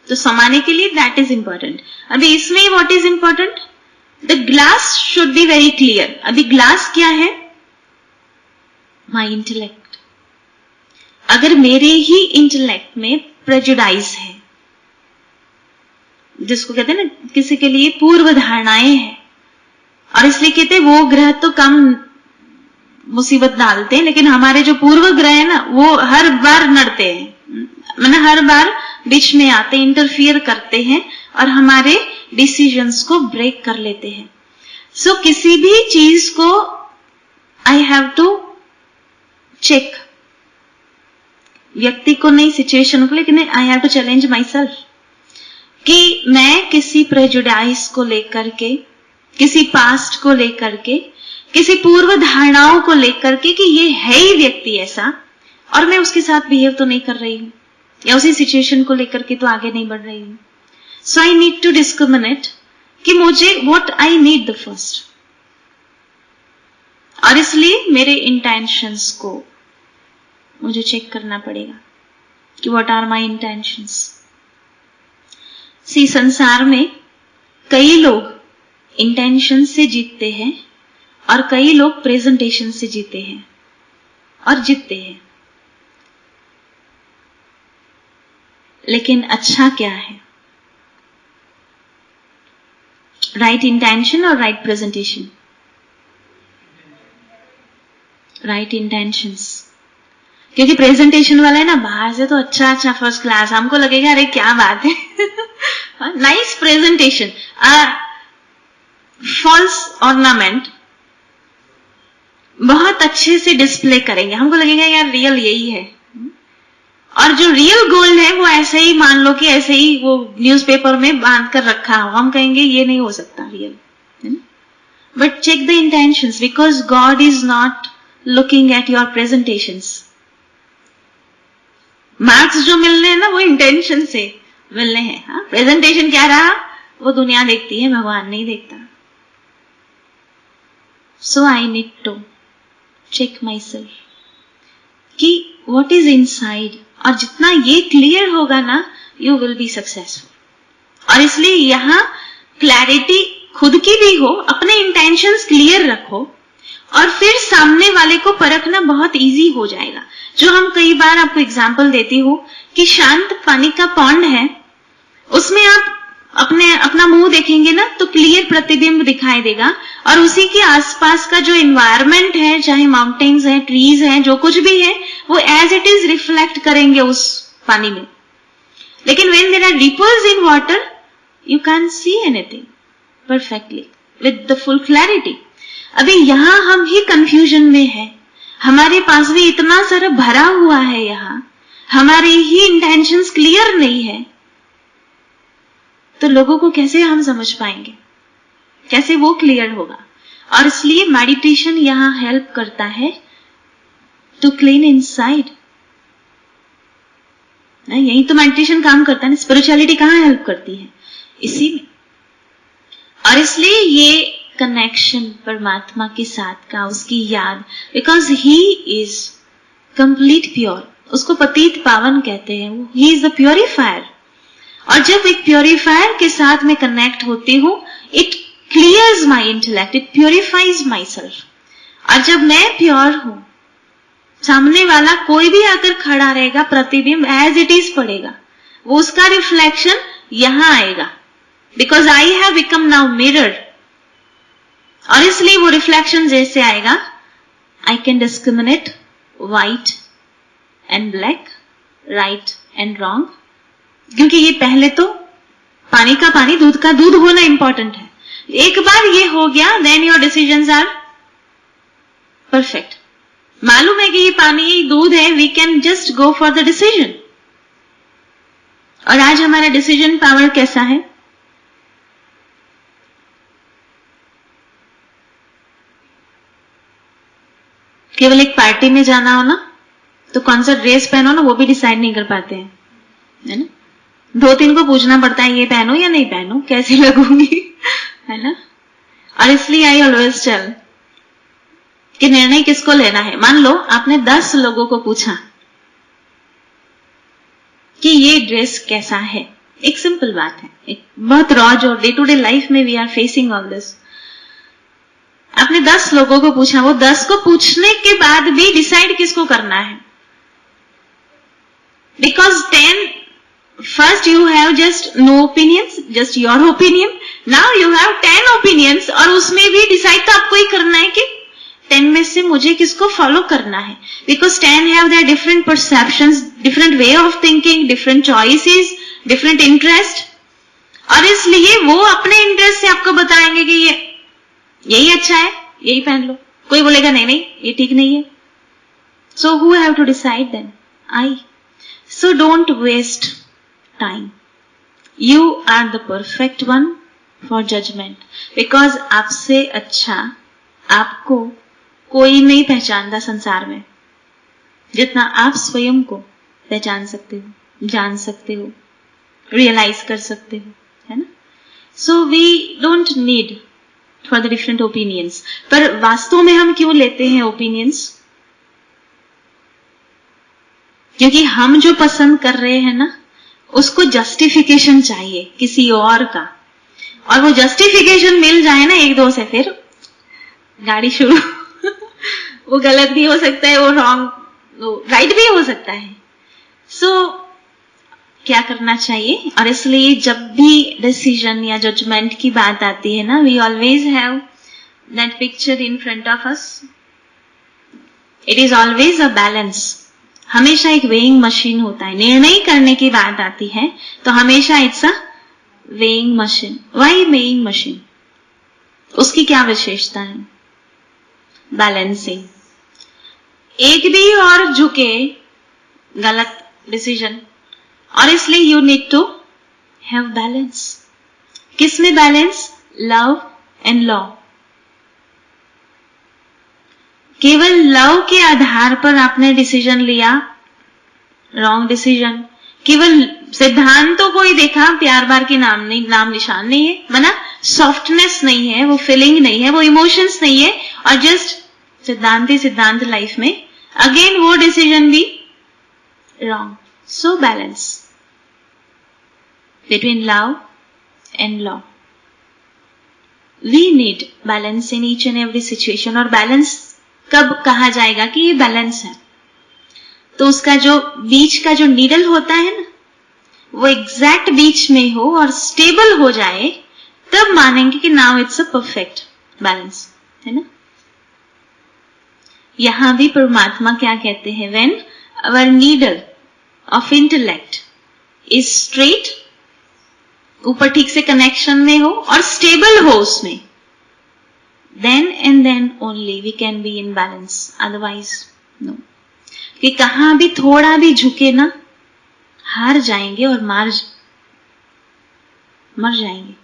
तो समाने के लिए दैट इज इंपॉर्टेंट। अभी इसमें what is important, the glass should be very clear. अभी ग्लास क्या है, माई इंटेलेक्ट। अगर मेरे ही इंटेलेक्ट में प्रेजुडाइज है, जिसको कहते हैं ना किसी के लिए पूर्व धारणाएं हैं, और इसलिए कहते हैं वो ग्रह तो कम मुसीबत डालते हैं, लेकिन हमारे जो पूर्व ग्रह है ना वो हर बार नड़ते हैं, मतलब हर बार बीच में आते, इंटरफियर करते हैं और हमारे डिसीजंस को ब्रेक कर लेते हैं। सो किसी भी चीज को आई हैव टू चेक, व्यक्ति को नहीं, सिचुएशन को, लेकिन I have to challenge myself कि मैं किसी प्रेजुडाइज को लेकर के, किसी पास्ट को लेकर के, किसी पूर्व धारणाओं को लेकर के कि ये है ही व्यक्ति ऐसा, और मैं उसके साथ बिहेव तो नहीं कर रही हूं, या उसी सिचुएशन को लेकर के तो आगे नहीं बढ़ रही हूं। सो आई नीड टू डिस्क्रिमिनेट कि मुझे what I need the first, और इसलिए मेरे इंटेंशंस को मुझे चेक करना पड़ेगा कि व्हाट आर माई इंटेंशंस। सी संसार में कई लोग इंटेंशन से जीतते हैं और कई लोग प्रेजेंटेशन से जीते हैं और जीतते हैं, लेकिन अच्छा क्या है, राइट इंटेंशन और राइट प्रेजेंटेशन। राइट इंटेंशंस, क्योंकि प्रेजेंटेशन वाला है ना बाहर से तो अच्छा अच्छा फर्स्ट क्लास, हमको लगेगा अरे क्या बात है नाइस प्रेजेंटेशन, फॉल्स ऑर्नामेंट बहुत अच्छे से डिस्प्ले करेंगे, हमको लगेगा यार रियल यही है, और जो रियल गोल्ड है वो ऐसे ही मान लो कि ऐसे ही वो न्यूज़पेपर में बांध कर रखा हो, हम कहेंगे ये नहीं हो सकता रियल, है ना। But check the intentions, because God is not looking at your presentations. Marks जो मिलने हैं ना वो इंटेंशन से मिलने हैं, हाँ, प्रेजेंटेशन क्या रहा वो दुनिया देखती है, भगवान नहीं देखता। So I need to check myself कि व्हाट इज इनसाइड, और जितना ये क्लियर होगा ना यू विल बी सक्सेसफुल। और इसलिए यहां क्लैरिटी खुद की भी हो, अपने इंटेंशंस क्लियर रखो, और फिर सामने वाले को परखना बहुत इजी हो जाएगा। जो हम कई बार आपको एग्जाम्पल देती हूँ कि शांत पानी का पॉन्ड है, उसमें आप अपना मुंह देखेंगे ना तो क्लियर प्रतिबिंब दिखाई देगा, और उसी के आसपास का जो एनवायरनमेंट है, चाहे माउंटेन्स है, ट्रीज है, जो कुछ भी है, वो एज इट इज रिफ्लेक्ट करेंगे उस पानी में। लेकिन when there are ripples in water, you can see anything perfectly with the full clarity. अभी यहां हम ही कंफ्यूजन में है, हमारे पास भी इतना सारा भरा हुआ है, यहां हमारे ही इंटेंशंस क्लियर नहीं है, तो लोगों को कैसे हम समझ पाएंगे, कैसे वो क्लियर होगा। और इसलिए मेडिटेशन यहां हेल्प करता है टू क्लीन इनसाइड। यही तो मेडिटेशन काम करता है ना, स्पिरिचुअलिटी कहां हेल्प करती है, इसी में। और इसलिए ये कनेक्शन परमात्मा के साथ का, उसकी याद, because he is complete pure, उसको पतित पावन कहते हैं, ही इज द प्योरीफायर। और जब एक प्योरीफायर के साथ में कनेक्ट होती हूं, it clears my intellect, it purifiers my self. और जब मैं प्योर हूं, सामने वाला कोई भी आकर खड़ा रहेगा, प्रतिबिंब एज इट इज पड़ेगा, वो उसका रिफ्लेक्शन यहां आएगा, because I have become now mirror. और इसलिए वो रिफ्लेक्शन जैसे आएगा, I can discriminate white and black, right and wrong, क्योंकि ये पहले तो पानी का पानी, दूध का दूध होना इंपॉर्टेंट है। एक बार ये हो गया, then your decisions are perfect. मालूम है कि ये पानी दूध है, we can just go for the decision. और आज हमारा डिसीजन पावर कैसा है? केवल एक पार्टी में जाना हो ना, तो कौन सा ड्रेस पहनो ना, वो भी डिसाइड नहीं कर पाते हैं, है ना। 2-3 को पूछना पड़ता है, ये पहनो या नहीं पहनो, कैसी लगूंगी, है ना। और इसलिए आई ऑलवेज टेल कि निर्णय किसको लेना है। मान लो आपने 10 लोगों को पूछा कि ये ड्रेस कैसा है, एक सिंपल बात है, एक बहुत रॉ, जो डे टू डे लाइफ में we are facing all this. आपने 10 लोगों को पूछा, वो 10 को पूछने के बाद भी डिसाइड किसको करना है, because 10 first you have just no opinions, just your opinion, now you have 10 opinions, और उसमें भी डिसाइड तो आपको ही करना है कि 10 में से मुझे किसको फॉलो करना है, because 10 have their different perceptions, different way of thinking, different choices, different interest, और इसलिए वो अपने इंटरेस्ट से आपको बताएंगे कि ये यही अच्छा है, यही पहन लो। कोई बोलेगा नहीं नहीं ये ठीक नहीं है। So who have to decide then? I. So don't waste time. You are the perfect one for judgment, because आपसे अच्छा आपको कोई नहीं पहचानता संसार में, जितना आप स्वयं को पहचान सकते हो, जान सकते हो, रियलाइज कर सकते हो, है ना। So we don't need for the different opinions. पर वास्तव में हम क्यों लेते हैं opinions? क्योंकि हम जो पसंद कर रहे हैं ना, उसको जस्टिफिकेशन चाहिए किसी और का, और वो जस्टिफिकेशन मिल जाए ना 1-2 से, फिर गाड़ी शुरू वो गलत भी हो सकता है, वो रॉन्ग, वो राइट भी हो सकता है। सो क्या करना चाहिए? और इसलिए जब भी डिसीजन या जजमेंट की बात आती है ना, we always have that picture in front of us. It is always a balance. हमेशा एक वेइंग मशीन होता है। निर्णय करने की बात आती है तो हमेशा it's a weighing machine. Why weighing machine? उसकी क्या विशेषता है? बैलेंसिंग। एक भी और झुके गलत डिसीजन, और इसलिए you need to have balance. किस में बैलेंस? Love and law. केवल लव के आधार पर आपने डिसीजन लिया, रॉन्ग डिसीजन। केवल सिद्धांतों को ही देखा, प्यार बार की नाम निशान नहीं है, माना सॉफ्टनेस नहीं है, वो फीलिंग नहीं है, वो इमोशंस नहीं है, और जस्ट सिद्धांत ही सिद्धांत लाइफ में, अगेन वो डिसीजन भी wrong. So balance between love and law. We need balance in each and every situation. और बैलेंस कब कहा जाएगा कि ये बैलेंस है? तो उसका जो बीच का जो नीडल होता है ना, वो एग्जैक्ट बीच में हो और स्टेबल हो जाए, तब मानेंगे कि now it's a perfect balance, है ना। यहां भी परमात्मा क्या कहते हैं? When our needle of intellect is straight, ऊपर ठीक से कनेक्शन में हो और स्टेबल हो उसमें, then and then only we can be in balance, otherwise no। कि कहां भी थोड़ा भी झुके ना, हार जाएंगे और मर जाएंगे।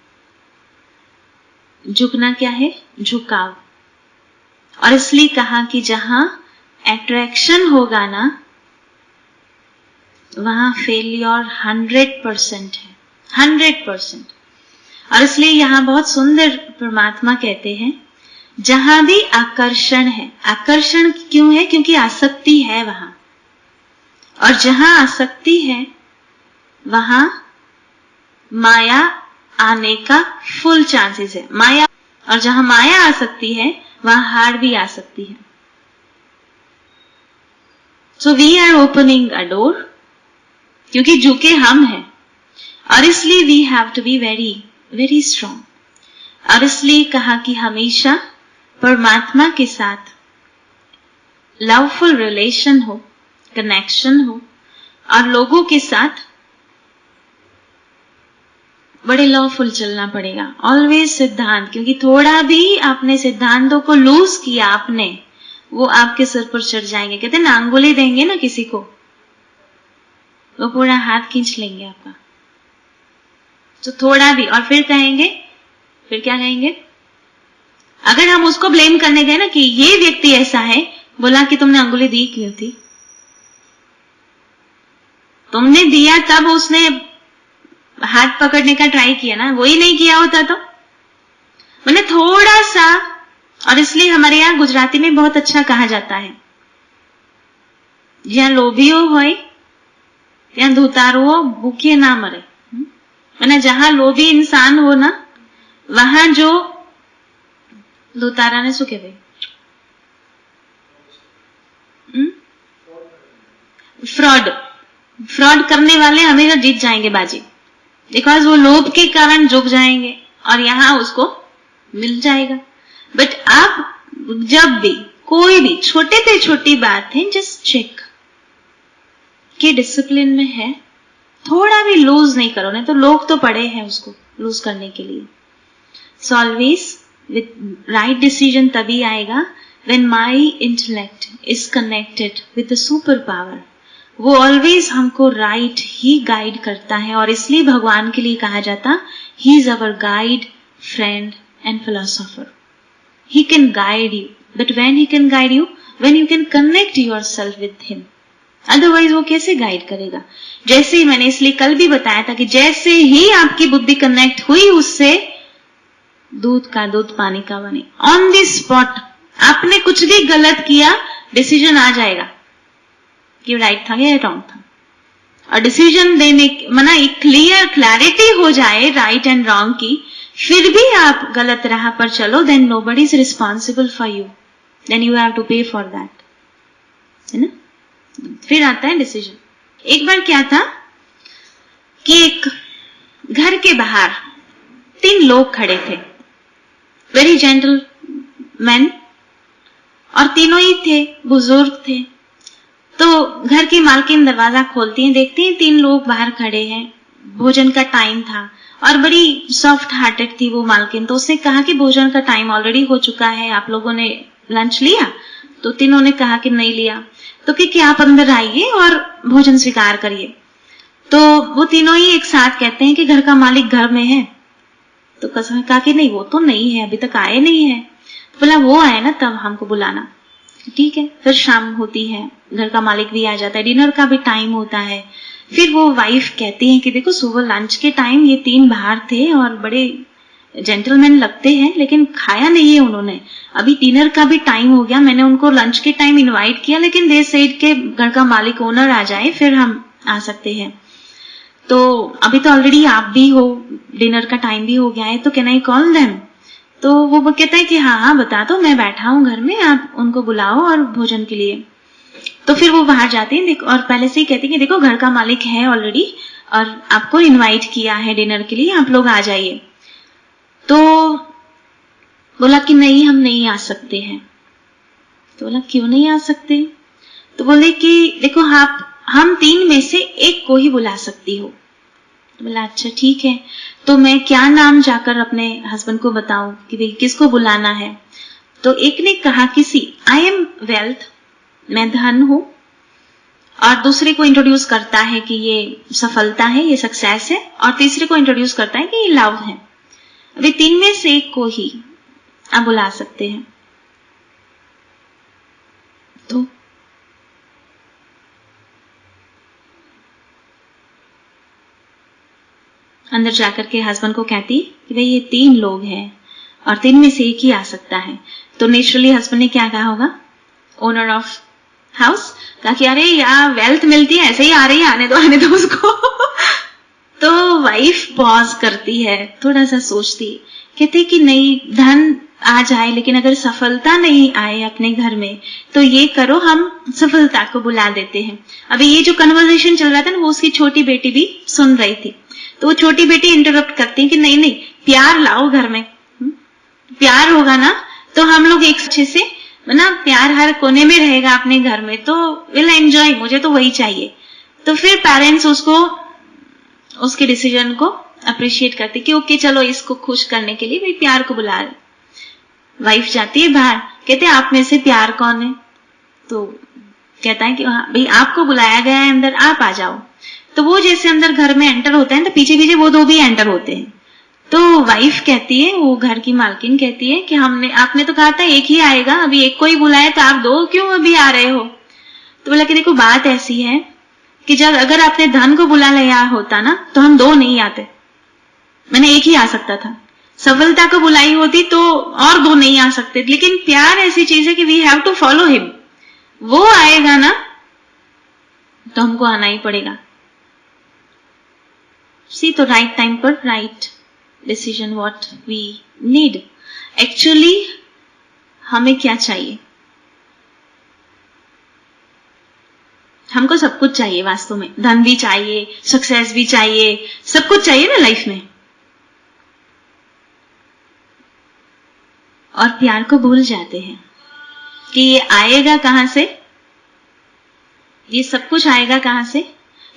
झुकना क्या है? झुकाव। और इसलिए कहा कि जहां अट्रैक्शन होगा ना, वहां फेलियर 100% है, 100%। और इसलिए यहां बहुत सुंदर परमात्मा कहते हैं, जहां भी आकर्षण है, आकर्षण क्यों है? क्योंकि आसक्ति है वहां, और जहां आसक्ति है वहां माया आने का फुल चांसेस है। माया, और जहां माया आ सकती है वहां हार भी आ सकती है। So we are opening a door, क्योंकि झुके हम हैं, और इसलिए we have to be very very strong. और इसलिए कहा कि हमेशा परमात्मा के साथ लवफुल रिलेशन हो, कनेक्शन हो, और लोगों के साथ बड़े लवफुल चलना पड़ेगा। ऑलवेज सिद्धांत, क्योंकि थोड़ा भी आपने सिद्धांतों को लूज किया आपने, वो आपके सिर पर चढ़ जाएंगे। कहते हैं ना, अंगुली देंगे ना किसी को, वो पूरा हाथ खींच लेंगे आपका। तो थोड़ा भी, और फिर कहेंगे, फिर क्या कहेंगे? अगर हम उसको ब्लेम करने गए ना कि ये व्यक्ति ऐसा है, बोला कि तुमने अंगुली दी क्यों थी? तुमने दिया तब उसने हाथ पकड़ने का ट्राई किया ना, वही नहीं किया होता तो। मैंने थोड़ा सा, और इसलिए हमारे यहाँ गुजराती में बहुत अच्छा कहा जाता है, જ્યાં લોભીઓ હોય ત્યાં ધૂતારુઓ ભૂખે ના મરે। मैंने जहां लोभी इंसान हो ना, वहां जो धूतारा ने शू कहेवाय? फ्रॉड करने वाले हमेशा जीत जाएंगे बाजी, बिकॉज वो लोभ के कारण झुक जाएंगे और यहां उसको मिल जाएगा। बट आप जब भी कोई भी छोटे से छोटी बात है, जस्ट चेक कि डिसिप्लिन में है, थोड़ा भी लूज नहीं करो, नहीं तो लोग तो पड़े हैं उसको लूज करने के लिए। So always with right decision तभी आएगा when my intellect is connected with the super power. वो ऑलवेज हमको राइट ही गाइड करता है, और इसलिए भगवान के लिए कहा जाता, he is our guide, friend and philosopher. He can guide you, but when he can guide you, when you can connect yourself with him. Otherwise वो कैसे गाइड करेगा? जैसे ही मैंने इसलिए कल भी बताया था कि जैसे ही आपकी बुद्धि कनेक्ट हुई उससे, दूध का दूध पानी का पानी, ऑन द स्पॉट। आपने कुछ भी गलत किया, डिसीजन आ जाएगा कि राइट था या रॉन्ग था। और डिसीजन देने माना एक क्लैरिटी हो जाए राइट एंड रॉन्ग की, फिर भी आप गलत राह पर चलो, then nobody is responsible for you, then you have to pay for that, है ना। फिर आता है डिसीजन। एक बार क्या था कि एक घर के बाहर 3 लोग खड़े थे, वेरी जेंटल मैन, और तीनों ही थे, बुजुर्ग थे। तो घर की मालकिन दरवाजा खोलती है, देखती है 3 लोग बाहर खड़े हैं, भोजन का टाइम था, और बड़ी सॉफ्ट हार्टेड थी वो मालकिन। तो उसने कहा कि भोजन का टाइम ऑलरेडी हो चुका है, आप लोगों ने लंच लिया? तो तीनों ने कहा कि नहीं लिया। तो कि आप अंदर आइए और भोजन स्वीकार करिए। तो वो तीनों ही एक साथ कहते हैं कि घर का मालिक घर में है। तो कसम कहा कि नहीं, वो तो नहीं है, अभी तक आए नहीं है। बोला वो आए ना तब हमको बुलाना। ठीक है, फिर शाम होती है, घर का मालिक भी आ जाता है, डिनर का भी टाइम होता है। फिर वो वाइफ कहती है कि देखो सुबह लंच के टाइम ये 3 बाहर थे और बड़े जेंटलमैन लगते हैं, लेकिन खाया नहीं है उन्होंने। अभी डिनर का भी टाइम हो गया, मैंने उनको लंच के टाइम इनवाइट किया, लेकिन दे सेड के घर का मालिक ओनर आ जाए फिर हम आ सकते हैं। तो अभी तो ऑलरेडी आप भी हो, डिनर का टाइम भी हो गया है, तो कैन आई कॉल देम? तो वो कहता है कि हाँ बता दो, मैं बैठा हूं घर में, आप उनको बुलाओ और भोजन के लिए। तो फिर वो बाहर जाती है और पहले से ही कहती है कि देखो घर का मालिक है ऑलरेडी और आपको इनवाइट किया है डिनर के लिए, आप लोग आ जाइए। तो बोला कि नहीं हम नहीं आ सकते हैं। तो बोला क्यों नहीं आ सकते? तो बोले कि देखो हम 3 में से एक को ही बुला सकती हो। तो बोला अच्छा ठीक है, तो मैं क्या नाम जाकर अपने हस्बैंड को बताऊं कि भाई किसको बुलाना है? तो एक ने कहा कि सी आई एम वेल्थ, मैं धन हूं, और दूसरे को इंट्रोड्यूस करता है कि ये सफलता है, ये सक्सेस है, और तीसरे को इंट्रोड्यूस करता है कि ये लव है। अभी 3 में से एक को ही आप बुला सकते हैं। तो अंदर जाकर के हस्बैंड को कहती कि भाई ये 3 लोग हैं और 3 में से एक ही आ सकता है। तो नेचुरली हस्बैंड ने क्या कहा होगा? ओनर ऑफ हाउस कहा कि अरे यार वेल्थ मिलती है ऐसे ही आ रही है, आने दो उसको। तो वाइफ पॉज करती है, थोड़ा सा सोचती है, कहते कि नहीं धन आ जाए लेकिन अगर सफलता नहीं आए अपने घर में तो ये करो, हम सफलता को बुला देते हैं। अभी ये जो कन्वर्सेशन चल रहा था ना वो उसकी छोटी बेटी भी सुन रही थी। तो वो छोटी बेटी इंटरप्ट करती है कि नहीं नहीं प्यार लाओ घर में, प्यार होगा ना तो हम लोग एक अच्छे से ना, प्यार हर कोने में रहेगा अपने घर में तो विल एंजॉय, मुझे तो वही चाहिए। तो फिर पेरेंट्स उसके डिसीजन को अप्रिशिएट करते कि ओके चलो इसको खुश करने के लिए भाई प्यार को बुला रहे। वाइफ जाती है बाहर, कहते आप में से प्यार कौन है? तो कहता है कि हाँ भाई आपको बुलाया गया है अंदर, आप आ जाओ। तो वो जैसे अंदर घर में एंटर होते हैं तो पीछे पीछे वो 2 भी एंटर होते हैं। तो वाइफ कहती है, वो घर की मालकिन कहती है कि आपने तो कहा था एक ही आएगा, अभी एक को ही बुलाया तो आप 2 क्यों अभी आ रहे हो? तो बोला कि देखो बात ऐसी है कि जब अगर आपने धन को बुला लिया होता ना तो हम 2 नहीं आते, मैंने एक ही आ सकता था। सफलता को बुलाई होती तो और 2 नहीं आ सकते, लेकिन प्यार ऐसी चीज है कि we have to follow him, वो आएगा ना तो हमको आना ही पड़ेगा। सी तो राइट टाइम पर right decision what we need. Actually हमें क्या चाहिए? हमको सब कुछ चाहिए वास्तव में, धन भी चाहिए, सक्सेस भी चाहिए, सब कुछ चाहिए ना लाइफ में, और प्यार को भूल जाते हैं कि ये आएगा कहां से, ये सब कुछ आएगा कहां से।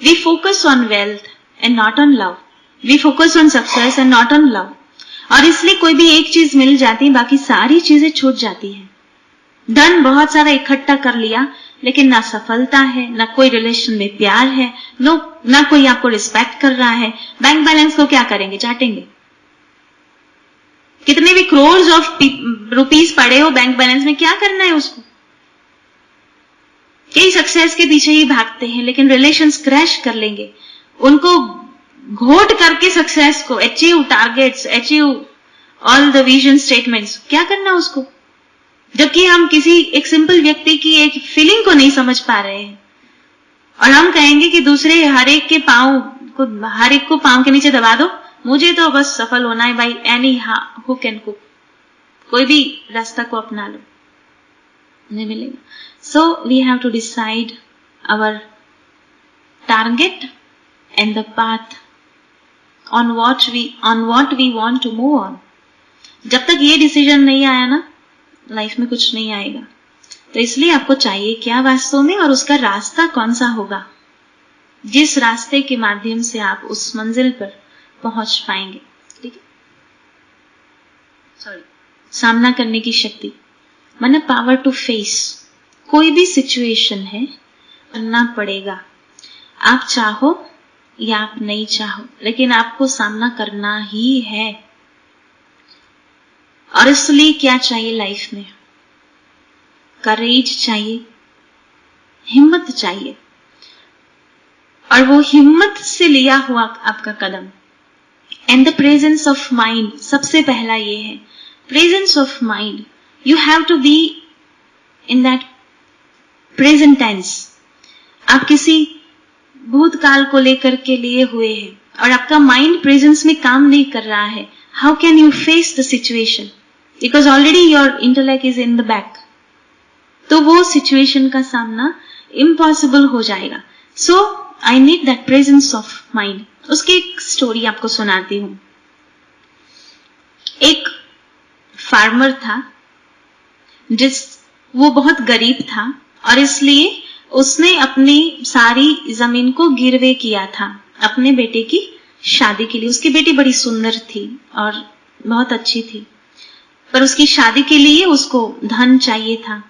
We focus on wealth and not on love, we focus on success and not on love, और इसलिए कोई भी एक चीज मिल जाती है बाकी सारी चीजें छूट जाती है। धन बहुत सारा इकट्ठा कर लिया लेकिन ना सफलता है, ना कोई रिलेशन में प्यार है, ना कोई आपको रिस्पेक्ट कर रहा है। बैंक बैलेंस को क्या करेंगे? चाटेंगे। कितने भी करोड़ ऑफ रुपीस पड़े हो बैंक बैलेंस में, क्या करना है उसको? कई सक्सेस के पीछे ही भागते हैं लेकिन रिलेशंस क्रैश कर लेंगे। उनको घोट करके सक्सेस को, achieve targets, achieve all the vision statements, क्या करना उसको? जबकि हम किसी एक सिंपल व्यक्ति की एक फीलिंग को नहीं समझ पा रहे हैं और हम कहेंगे कि दूसरे हर एक को पांव के नीचे दबा दो, मुझे तो बस सफल होना है भाई, एनी हु कैन कुक, कोई भी रास्ता को अपना लो, नहीं मिलेगा। So we have to decide our target and the path on what we want to move on। जब तक ये डिसीजन नहीं आया ना लाइफ में कुछ नहीं आएगा। तो इसलिए आपको चाहिए क्या वास्तव में, और उसका रास्ता कौन सा होगा जिस रास्ते के माध्यम से आप उस मंजिल पर पहुंच पाएंगे। ठीक है, सामना करने की शक्ति, माना पावर टू फेस, कोई भी सिचुएशन है करना पड़ेगा, आप चाहो या आप नहीं चाहो, लेकिन आपको सामना करना ही है। और इसलिए क्या चाहिए लाइफ में? करेज चाहिए, हिम्मत चाहिए, और वो हिम्मत से लिया हुआ आपका कदम and the presence of mind. सबसे पहला ये है presence of mind. You have to be in that present tense. आप किसी भूतकाल को लेकर के लिए हुए हैं और आपका माइंड प्रेजेंस में काम नहीं कर रहा है। How can you face the situation? Because already your intellect is in the back, तो वो सिचुएशन का सामना इम्पॉसिबल हो जाएगा. So I need that presence of mind. उसकी एक स्टोरी आपको सुनाती हूं. एक फार्मर था, वो बहुत गरीब था और इसलिए उसने अपनी सारी जमीन को गिरवे किया था अपने बेटे की शादी के लिए. उसकी बेटी बड़ी सुंदर थी और बहुत अच्छी थी, पर उसकी शादी के लिए उसको धन चाहिए था.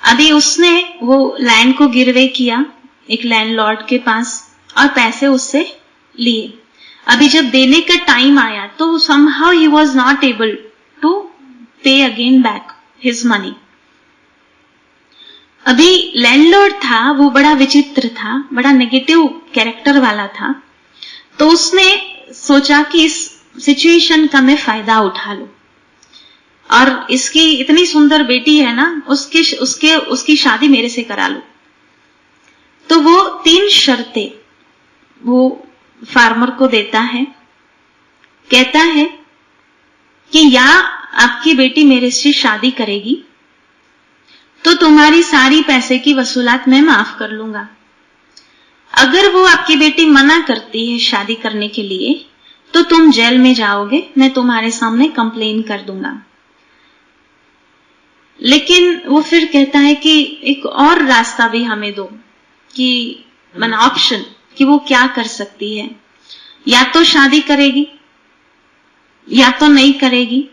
अभी उसने वो लैंड को गिरवे किया एक लैंडलॉर्ड के पास और पैसे उससे लिए. अभी जब देने का टाइम आया तो somehow he was not able to pay again back his money. अभी लैंडलॉर्ड था वो बड़ा विचित्र था, बड़ा नेगेटिव कैरेक्टर वाला था. तो उसने सोचा कि इस सिचुएशन का मैं फायदा उठा लूं और इसकी इतनी सुंदर बेटी है ना, उसकी शादी मेरे से करा लूं. तो वो 3 शर्तें वो फार्मर को देता है. कहता है कि या आपकी बेटी मेरे से शादी करेगी तो तुम्हारी सारी पैसे की वसूलात मैं माफ कर लूंगा. अगर वो आपकी बेटी मना करती है शादी करने के लिए तो तुम जेल में जाओगे, मैं तुम्हारे सामने कंप्लेन कर दूंगा. लेकिन वो फिर कहता है कि एक और रास्ता भी हमें दो, कि ऑप्शन कि वो क्या कर सकती है, या तो शादी करेगी या तो नहीं करेगी.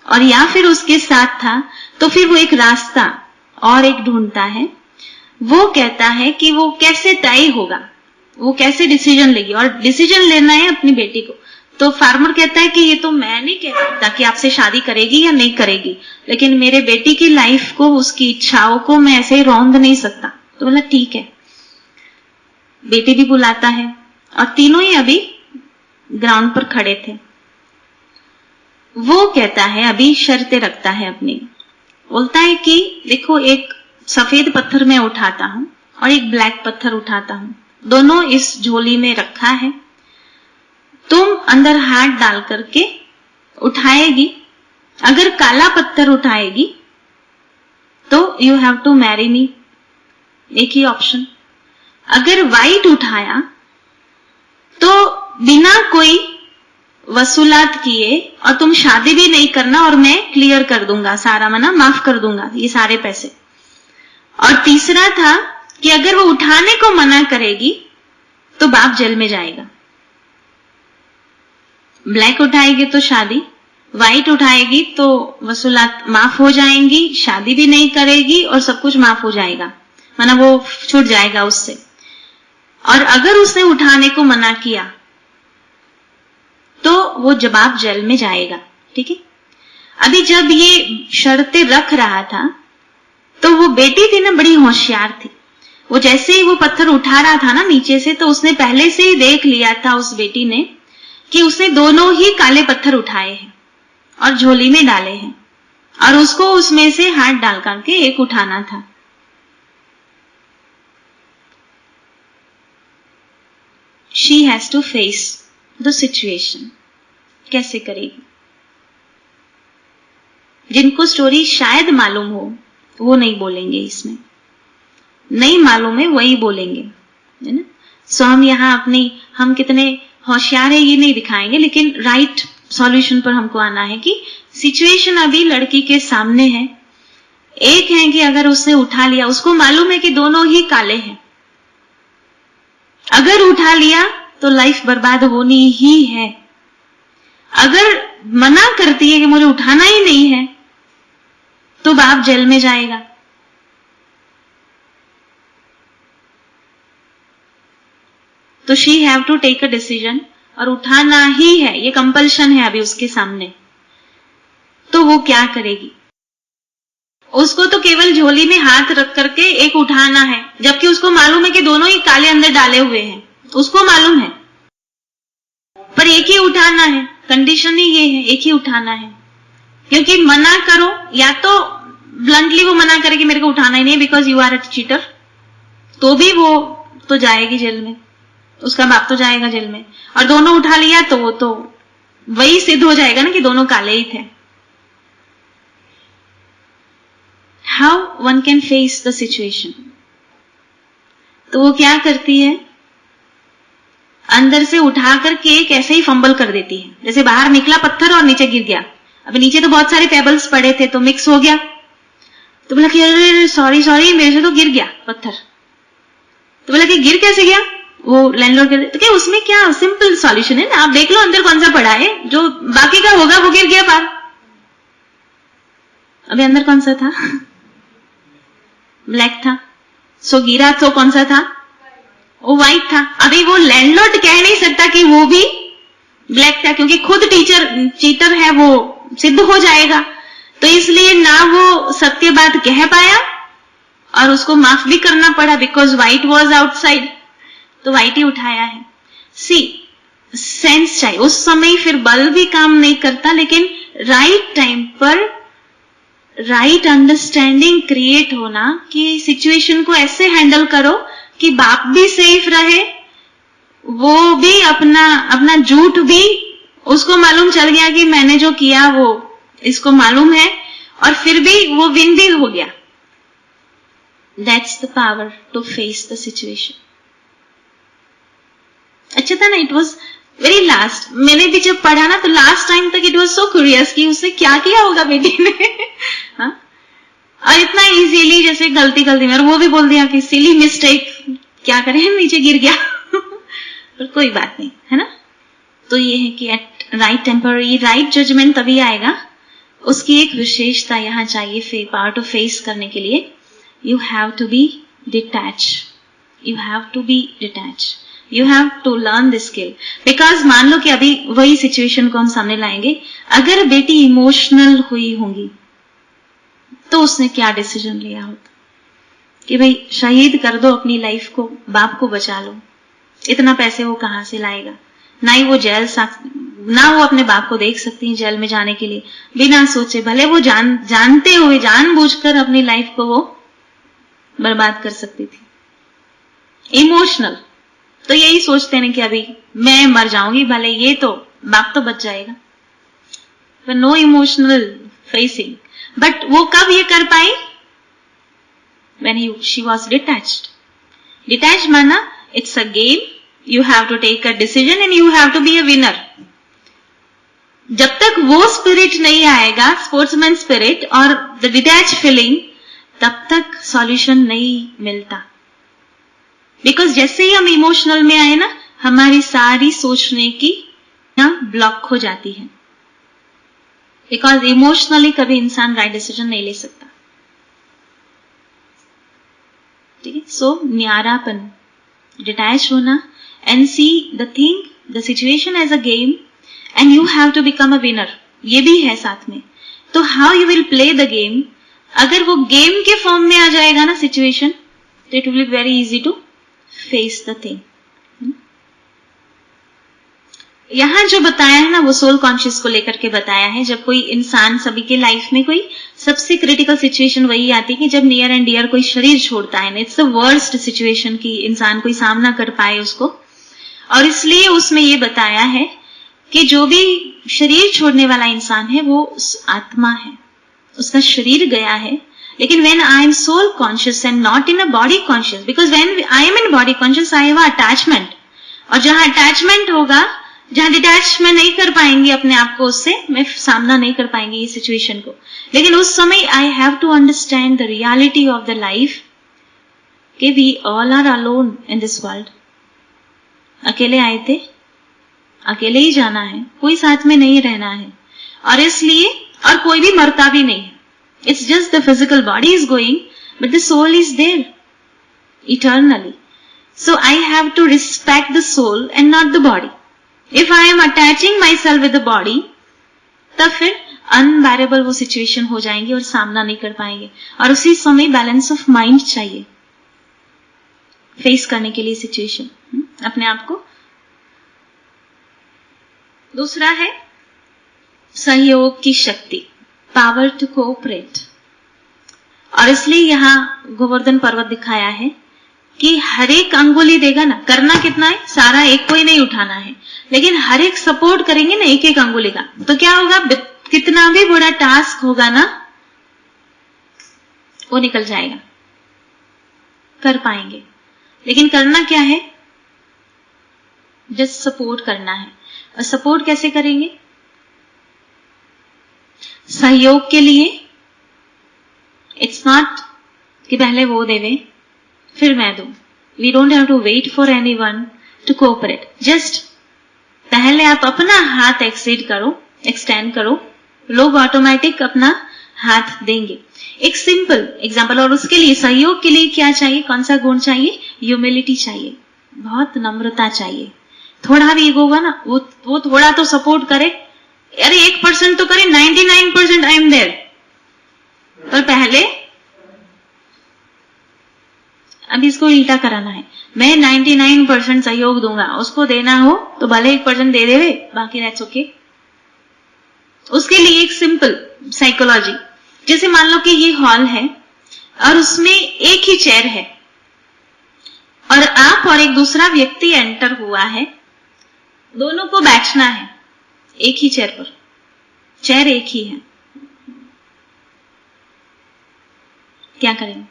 और या फिर उसके साथ था तो फिर वो एक रास्ता और एक ढूंढता है. वो कहता है कि वो कैसे तय होगा, वो कैसे डिसीजन लेगी, और डिसीजन लेना है अपनी बेटी को. तो फार्मर कहता है कि ये तो मैं नहीं कह सकता कि आपसे शादी करेगी या नहीं करेगी, लेकिन मेरे बेटी की लाइफ को, उसकी इच्छाओं को मैं ऐसे ही रौंद नहीं सकता. तो बोला ठीक है. बेटी भी बुलाता है और तीनों ही अभी ग्राउंड पर खड़े थे. वो कहता है, अभी शर्तें रखता है अपनी. बोलता है कि देखो, एक सफेद पत्थर मैं उठाता हूं और एक ब्लैक पत्थर उठाता हूं, दोनों इस झोली में रखा है. तुम अंदर हाथ डाल करके उठाएगी. अगर काला पत्थर उठाएगी तो you have to marry me, एक ही ऑप्शन. अगर व्हाइट उठाया तो बिना कोई वसूलात किए और तुम शादी भी नहीं करना और मैं क्लियर कर दूंगा सारा, माफ कर दूंगा ये सारे पैसे. और तीसरा था कि अगर वो उठाने को मना करेगी तो बाप जेल में जाएगा. ब्लैक उठाएगी तो शादी, व्हाइट उठाएगी तो वसूलात माफ हो जाएंगी, शादी भी नहीं करेगी और सब कुछ माफ हो जाएगा, वो छूट जाएगा उससे. और अगर उसने उठाने को मना किया तो वो जवाब जेल में जाएगा. ठीक है. अभी जब ये शर्तें रख रहा था तो वो बेटी थी ना, बड़ी होशियार थी. वो जैसे ही वो पत्थर उठा रहा था ना नीचे से, तो उसने पहले से ही देख लिया था उस बेटी ने कि उसने दोनों ही काले पत्थर उठाए हैं और झोली में डाले हैं और उसको उसमें से हाथ डाल करके एक उठाना था. She has to face the situation. कैसे करेगी? जिनको स्टोरी शायद मालूम हो वो नहीं बोलेंगे, इसमें नहीं मालूम है वही बोलेंगे, है ना. सो हम कितने होशियार है ये नहीं दिखाएंगे, लेकिन राइट सॉल्यूशन पर हमको आना है कि सिचुएशन अभी लड़की के सामने है. एक है कि अगर उसने उठा लिया, उसको मालूम है कि दोनों ही काले हैं, अगर उठा लिया तो लाइफ बर्बाद होनी ही है. अगर मना करती है कि मुझे उठाना ही नहीं है तो बाप जेल में जाएगा. तो she have to take a decision, और उठाना ही है, ये कंपल्शन है अभी उसके सामने. तो वो क्या करेगी? उसको तो केवल झोली में हाथ रख करके एक उठाना है, जबकि उसको मालूम है कि दोनों ही काले अंदर डाले हुए हैं. उसको मालूम है, पर एक ही उठाना है. कंडीशन ही ये है, एक ही उठाना है. क्योंकि मना करो, या तो ब्लंटली वो मना करे कि मेरे को उठाना ही नहीं because you are a cheater, तो भी वो तो जाएगी जेल में, उसका बाप तो जाएगा जेल में. और दोनों उठा लिया तो वो तो वही सिद्ध हो जाएगा ना कि दोनों काले ही थे. How one can face the situation. तो वो क्या करती है, अंदर से उठाकर केक ऐसे ही फंबल कर देती है, जैसे बाहर निकला पत्थर और नीचे गिर गया। अभी नीचे तो बहुत सारे पेबल्स पड़े थे तो मिक्स हो गया, तो बोला कि अरे सॉरी सॉरी मेरे से तो गिर गया पत्थर। तो बोला कि गिर कैसे गया, वो लैंडलॉर्ड कहते तो क्या उसमें क्या सिंपल सॉल्यूशन है ना, आप देख लो अंदर कौन सा पड़ा है, जो बाकी का होगा वो गिर गया बाहर। अभी अंदर कौन सा था, ब्लैक था, सो गिरा तो कौन सा था, वो व्हाइट था। अभी वो लैंडलॉर्ड कह नहीं सकता कि वो भी ब्लैक था, क्योंकि खुद चीटर है, वो सिद्ध हो जाएगा। तो इसलिए ना वो सत्य बात कह पाया और उसको माफ भी करना पड़ा, बिकॉज व्हाइट वॉज आउटसाइड, तो व्हाइट ही उठाया है। सी सेंस चाहिए उस समय, फिर बल भी काम नहीं करता, लेकिन राइट टाइम पर राइट अंडरस्टैंडिंग क्रिएट होना कि सिचुएशन को ऐसे हैंडल करो कि बाप भी सेफ रहे, वो भी अपना झूठ भी उसको मालूम चल गया कि मैंने जो किया वो इसको मालूम है, और फिर भी वो विन भी हो गया। That's the power to face the situation. अच्छा था ना, इट वॉज वेरी लास्ट, मैंने भी जब पढ़ा ना तो लास्ट टाइम तक इट वॉज सो क्यूरियस कि उससे क्या किया होगा बेटी ने हाँ? और इतना इजीली जैसे गलती में, और वो भी बोल दिया कि सिली मिस्टेक, क्या करें नीचे गिर गया पर कोई बात नहीं, है ना। तो ये है कि एट राइट टेम्पर ये राइट जजमेंट तभी आएगा। उसकी एक विशेषता यहां चाहिए पावर टू फेस करने के लिए, you have to be detach, you have to be detach, you have to learn this skill. Because मान लो कि अभी वही सिचुएशन को हम सामने लाएंगे, अगर बेटी इमोशनल हुई होंगी तो उसने क्या डिसीजन लिया होता कि भाई शहीद कर दो अपनी लाइफ को, बाप को बचा लो। इतना पैसे वो कहां से लाएगा, ना ही वो ना वो अपने बाप को देख सकती है जेल में जाने के लिए, बिना सोचे, भले वो जानते हुए जानबूझकर अपनी लाइफ को वो बर्बाद कर सकती थी। इमोशनल तो यही सोचते हैं कि अभी मैं मर जाऊंगी, भले ये तो बाप तो बच जाएगा, पर नो इमोशनल फेसिंग। बट वो कब ये कर पाई, when she was detached. Detached माना it's a game, you have to take a decision and you have to be a winner. जब तक वो स्पिरिट नहीं आएगा, स्पोर्ट्समैन स्पिरिट और द डिटैच फीलिंग, तब तक सॉल्यूशन नहीं मिलता। बिकॉज जैसे ही हम इमोशनल में आए ना, हमारी सारी सोचने की ना ब्लॉक हो जाती है, बिकॉज इमोशनली कभी इंसान राइट डिसीजन नहीं ले सकता। ठीक है, सो न्यारापन, डिटैच होना and see the thing, the situation as a game and you have to become a winner, ये भी है साथ में। तो how you will play the game, अगर वो गेम के फॉर्म में आ जाएगा ना सिचुएशन, तो it will be very easy to face the thing. यहां जो बताया है ना, वो सोल कॉन्शियस को लेकर के बताया है। जब कोई इंसान, सभी के लाइफ में कोई सबसे क्रिटिकल सिचुएशन वही आती है कि जब नियर एंड डियर कोई शरीर छोड़ता है ना, इट्स द वर्स्ट सिचुएशन कि इंसान कोई सामना कर पाए उसको। और इसलिए उसमें ये बताया है कि जो भी शरीर छोड़ने वाला इंसान है वो आत्मा है, उसका शरीर गया है। लेकिन when I am soul conscious and not in a body conscious, because when I am in body conscious I have attachment, और जहां अटैचमेंट होगा, जहां डिटैच में नहीं कर पाएंगी अपने आप को, उससे मैं सामना नहीं कर पाएंगी इस सिचुएशन को। लेकिन उस समय I have to understand the reality of the life कि we all are alone in this world. अकेले आए थे, अकेले ही जाना है, कोई साथ में नहीं रहना है, और इसलिए और कोई भी मरता भी नहीं है। It's just the physical body is going, but the soul is there eternally. So I have to respect the soul and not the body. If I am attaching myself with the body, तब फिर अनबैरेबल वो situation हो जाएंगी और सामना नहीं कर पाएंगे। और उसी समय बैलेंस ऑफ माइंड चाहिए फेस करने के लिए सिचुएशन, अपने आप को। दूसरा है सहयोग की शक्ति, पावर टू कोऑपरेट। और इसलिए यहां गोवर्धन पर्वत दिखाया है कि हर एक अंगुली देगा ना, करना कितना है, सारा एक को ही नहीं उठाना है, लेकिन हर एक सपोर्ट करेंगे ना एक एक अंगुली का, तो क्या होगा, कितना भी बड़ा टास्क होगा ना, वो निकल जाएगा, कर पाएंगे। लेकिन करना क्या है? जस्ट सपोर्ट करना है। और सपोर्ट कैसे करेंगे? सहयोग के लिए इट्स नॉट कि पहले वो देवे फिर मैं दूं। We don't have to wait for anyone to cooperate. Just पहले आप अपना हाथ एक्सटेंड करो, लोग ऑटोमेटिक अपना हाथ देंगे। एक सिंपल एग्जांपल, और उसके लिए सहयोग के लिए क्या चाहिए? कौन सा गुण चाहिए? ह्यूमिलिटी चाहिए, बहुत नम्रता चाहिए। थोड़ा भी ईगो होगा ना, वो थोड़ा तो सपोर्ट करे। अरे 1% तो करे, 99% आई एम देयर। पर पहले अब इसको उल्टा कराना है। मैं 99% सहयोग दूंगा, उसको देना हो तो भले 1% दे देवे, बाकी दैट्स ओके। उसके लिए एक सिंपल साइकोलॉजी, जैसे मान लो कि ये हॉल है और उसमें एक ही चेयर है और आप और एक दूसरा व्यक्ति एंटर हुआ है, दोनों को बैठना है एक ही चेयर पर, चेयर एक ही है, क्या करेंगे?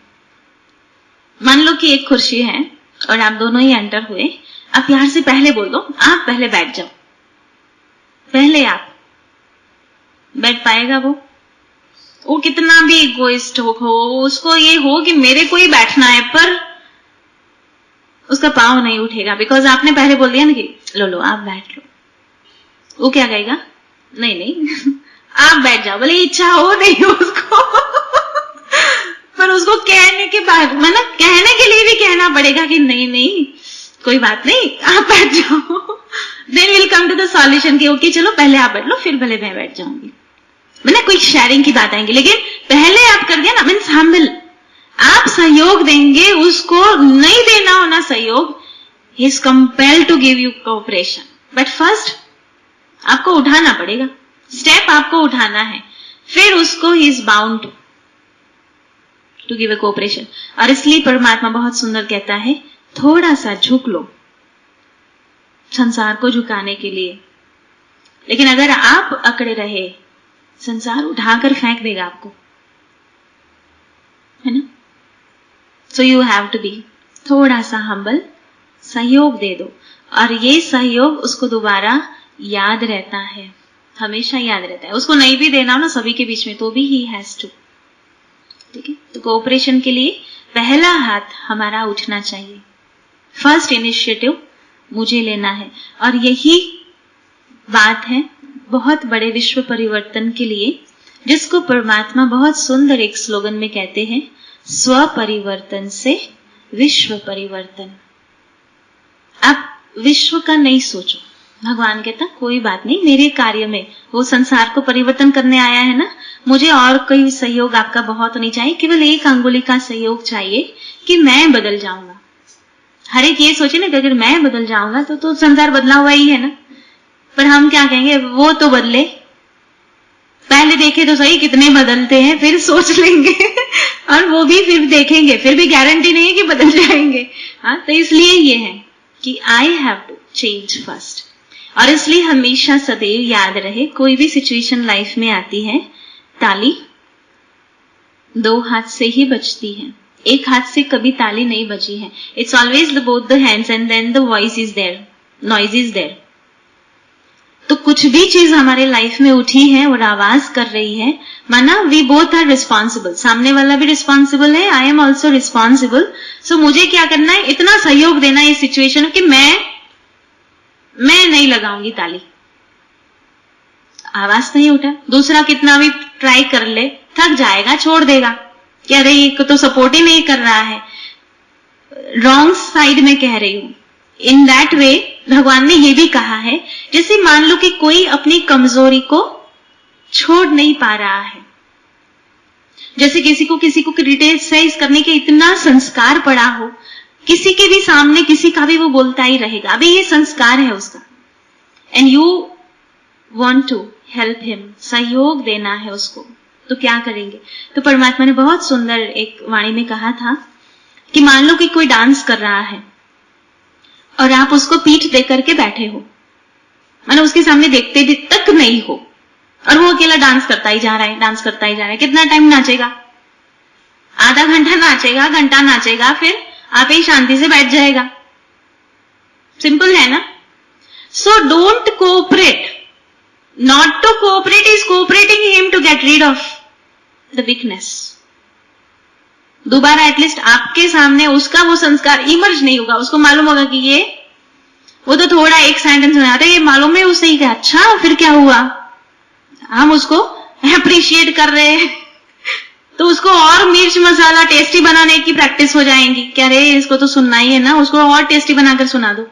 मान लो कि एक कुर्सी है और आप दोनों ही एंटर हुए, आप प्यार से पहले बोल दो, आप पहले बैठ जाओ, पहले आप बैठ पाएगा? वो कितना भी इगोइस्ट हो, उसको ये हो कि मेरे को ही बैठना है, पर उसका पांव नहीं उठेगा, बिकॉज आपने पहले बोल दिया ना कि लो आप बैठ लो। वो क्या कहेगा? नहीं आप बैठ जाओ, भले इच्छा हो नहीं हो उसको पर उसको कहने के बाद, मतलब कहने के लिए भी कहना पड़ेगा कि नहीं कोई बात नहीं, आप बैठ जाओ। Then will come to the solution कि ओके चलो पहले आप बैठ लो, फिर भले मैं बैठ जाऊंगी। मतलब कोई शेयरिंग की बात आएंगी, लेकिन पहले आप कर दिया ना, मीन्स हम्बल। आप सहयोग देंगे, उसको नहीं देना होना सहयोग, he is compelled to give you cooperation. But first आपको उठाना पड़ेगा, स्टेप आपको उठाना है, फिर उसको he is bound to give a cooperation. और इसलिए परमात्मा बहुत सुंदर कहता है, थोड़ा सा झुक लो संसार को झुकाने के लिए। लेकिन अगर आप अकड़े रहे, संसार उठाकर फेंक देगा आपको, है ना? So you have to be थोड़ा सा हम्बल, सहयोग दे दो, और ये सहयोग उसको दोबारा याद रहता है, हमेशा याद रहता है। उसको नहीं भी देना हो ना सभी के बीच में, तो भी ही हैज टू। ठीक है, तो कोऑपरेशन के लिए पहला हाथ हमारा उठना चाहिए, फर्स्ट इनिशिएटिव मुझे लेना है। और यही बात है बहुत बड़े विश्व परिवर्तन के लिए, जिसको परमात्मा बहुत सुंदर एक स्लोगन में कहते हैं, स्व परिवर्तन से विश्व परिवर्तन। आप विश्व का नहीं सोचो, भगवान कहता कोई बात नहीं, मेरे कार्य में वो संसार को परिवर्तन करने आया है ना, मुझे और कोई सहयोग आपका बहुत नहीं चाहिए, केवल एक अंगुली का सहयोग चाहिए कि मैं बदल जाऊंगा। हर एक ये सोचे ना कि अगर मैं बदल जाऊंगा तो संसार बदला हुआ ही है ना। पर हम क्या कहेंगे, वो तो बदले, पहले देखे तो सही कितने बदलते हैं, फिर सोच लेंगे और वो भी फिर देखेंगे, फिर भी गारंटी नहीं है कि बदल जाएंगे। हाँ, तो इसलिए ये है कि I have to change first. और इसलिए हमेशा सदैव याद रहे, कोई भी सिचुएशन लाइफ में आती है, ताली दो हाथ से ही बजती है, एक हाथ से कभी ताली नहीं बजी है। It's always both the hands and then the voice is there, noise is there. तो कुछ भी चीज हमारे लाइफ में उठी है और आवाज कर रही है, माना वी बोथ आर रिस्पॉन्सिबल, सामने वाला भी रिस्पॉन्सिबल है, आई एम ऑल्सो रिस्पॉन्सिबल। सो मुझे क्या करना है, इतना सहयोग देना है इस सिचुएशन कि मैं नहीं लगाऊंगी ताली, आवाज नहीं उठा, दूसरा कितना भी ट्राई कर ले थक जाएगा, छोड़ देगा कि अरे ये तो सपोर्ट ही नहीं कर रहा है, रॉन्ग साइड में कह रही हूं। इन दैट वे भगवान ने ये भी कहा है, जैसे मान लो कि कोई अपनी कमजोरी को छोड़ नहीं पा रहा है, जैसे किसी को क्रिटिसाइज करने के इतना संस्कार पड़ा हो, किसी के भी सामने किसी का भी वो बोलता ही रहेगा, अभी ये संस्कार है उसका, and you want to help him, सहयोग देना है उसको, तो क्या करेंगे? तो परमात्मा ने बहुत सुंदर एक वाणी में कहा था कि मान लो कि कोई डांस कर रहा है और आप उसको पीठ दे करके बैठे हो, मानो उसके सामने देखते भी तक नहीं हो, और वो अकेला डांस करता ही जा रहा है, कितना टाइम नाचेगा? आधा घंटा नाचेगा, घंटा नाचेगा, फिर आप ही शांति से बैठ जाएगा। सिंपल है ना? So don't cooperate. Not to cooperate is cooperating him to get rid of the weakness. दोबारा एटलीस्ट आपके सामने उसका वो संस्कार इमर्ज नहीं होगा, उसको मालूम होगा कि ये वो तो थोड़ा एक सेंटेंस में आता है, ये मालूम है उससे ही, अच्छा फिर क्या हुआ, हम उसको अप्रिशिएट कर रहे हैं, तो उसको और मिर्च मसाला टेस्टी बनाने की प्रैक्टिस हो जाएगी। क्या रे, इसको तो सुनना ही है ना, उसको और टेस्टी बनाकर सुना दो।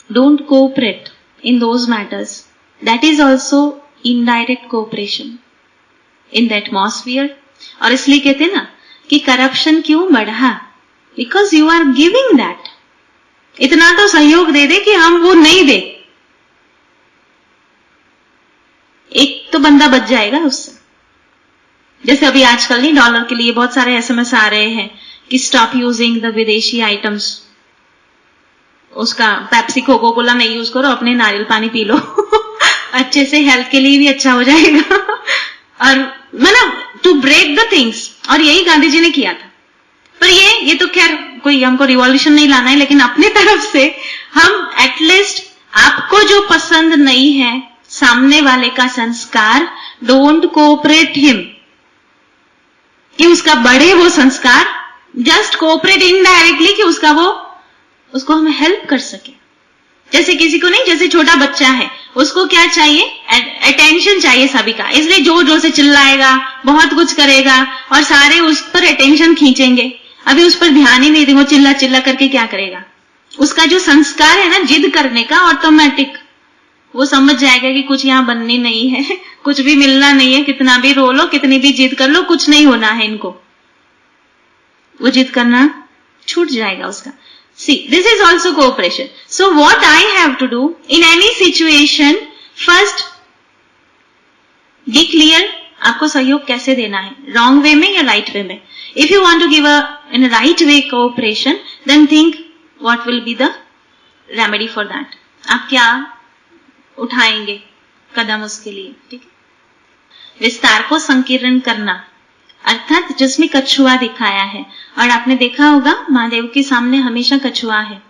Don't cooperate in those matters, that is also indirect cooperation in the atmosphere. और इसलिए कहते हैं ना कि करप्शन क्यों बढ़ा, because you are giving that. इतना तो सहयोग दे दे कि हम वो नहीं दे, एक तो बंदा बच जाएगा उससे। जैसे अभी आजकल नहीं, डॉलर के लिए बहुत सारे एसएमएस आ रहे हैं कि स्टॉप यूजिंग द विदेशी आइटम्स, उसका पेप्सी कोको कोला नहीं यूज करो, अपने नारियल पानी पी लो अच्छे से, हेल्थ के लिए भी अच्छा हो जाएगा और मतलब टू ब्रेक द थिंग्स। और यही गांधी जी ने किया था। पर ये तो खैर कोई हमको रिवॉल्यूशन नहीं लाना है, लेकिन अपनी तरफ से हम एटलीस्ट आपको जो पसंद नहीं है सामने वाले का संस्कार, डोंट कोऑपरेट हिम कि उसका बढ़े वो संस्कार, जस्ट कोऑपरेट इनडायरेक्टली कि उसको हम हेल्प कर सके। जैसे किसी को नहीं, जैसे छोटा बच्चा है, उसको क्या चाहिए, अटेंशन चाहिए सभी का, इसलिए जोर जोर से चिल्लाएगा, बहुत कुछ करेगा और सारे उस पर अटेंशन खींचेंगे। अभी उस पर ध्यान ही नहीं देंगे, वो चिल्ला चिल्ला करके क्या करेगा। उसका जो संस्कार है ना जिद करने का, ऑटोमेटिक वो समझ जाएगा कि कुछ यहाँ बननी नहीं है, कुछ भी मिलना नहीं है, कितना भी रो लो, कितनी भी जिद कर लो, कुछ नहीं होना है इनको, वो जिद करना छूट जाएगा उसका। See, this is also cooperation. So what I have to do in any situation, first be clear, आपको सहयोग कैसे देना है, wrong way में या right way में। If you want to give in a right way cooperation, then think what will be the remedy for that. आप क्या उठाएंगे कदम उसके लिए, ठीक है। विस्तार को संकीर्ण करना, अर्थात जिसमें कछुआ दिखाया है, और आपने देखा होगा महादेव के सामने हमेशा कछुआ है,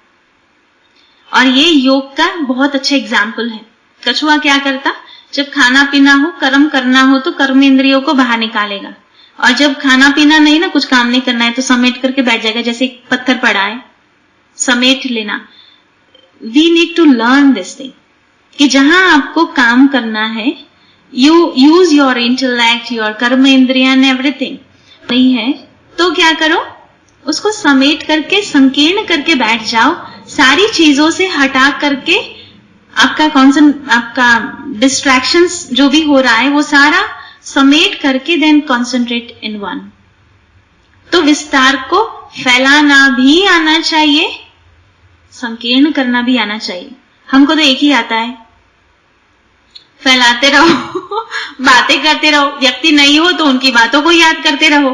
और ये योग का बहुत अच्छा एग्जाम्पल है। कछुआ क्या करता, जब खाना पीना हो, कर्म करना हो तो कर्म इंद्रियों को बाहर निकालेगा, और जब खाना पीना नहीं ना, कुछ काम नहीं करना है, तो समेट करके बैठ जाएगा, जैसे एक पत्थर पड़ा है समेट लेना। We need to learn this thing कि जहां आपको काम करना है, you use your intellect, your कर्म इंद्रिया and everything, नहीं है तो क्या करो, उसको समेट करके संकीर्ण करके बैठ जाओ, सारी चीजों से हटा करके आपका डिस्ट्रैक्शंस जो भी हो रहा है वो सारा समेट करके देन कॉन्सेंट्रेट इन वन। तो विस्तार को फैलाना भी आना चाहिए, संकीर्ण करना भी आना चाहिए। हमको तो एक ही आता है, फैलाते रहो बातें करते रहो, व्यक्ति नहीं हो तो उनकी बातों को याद करते रहो,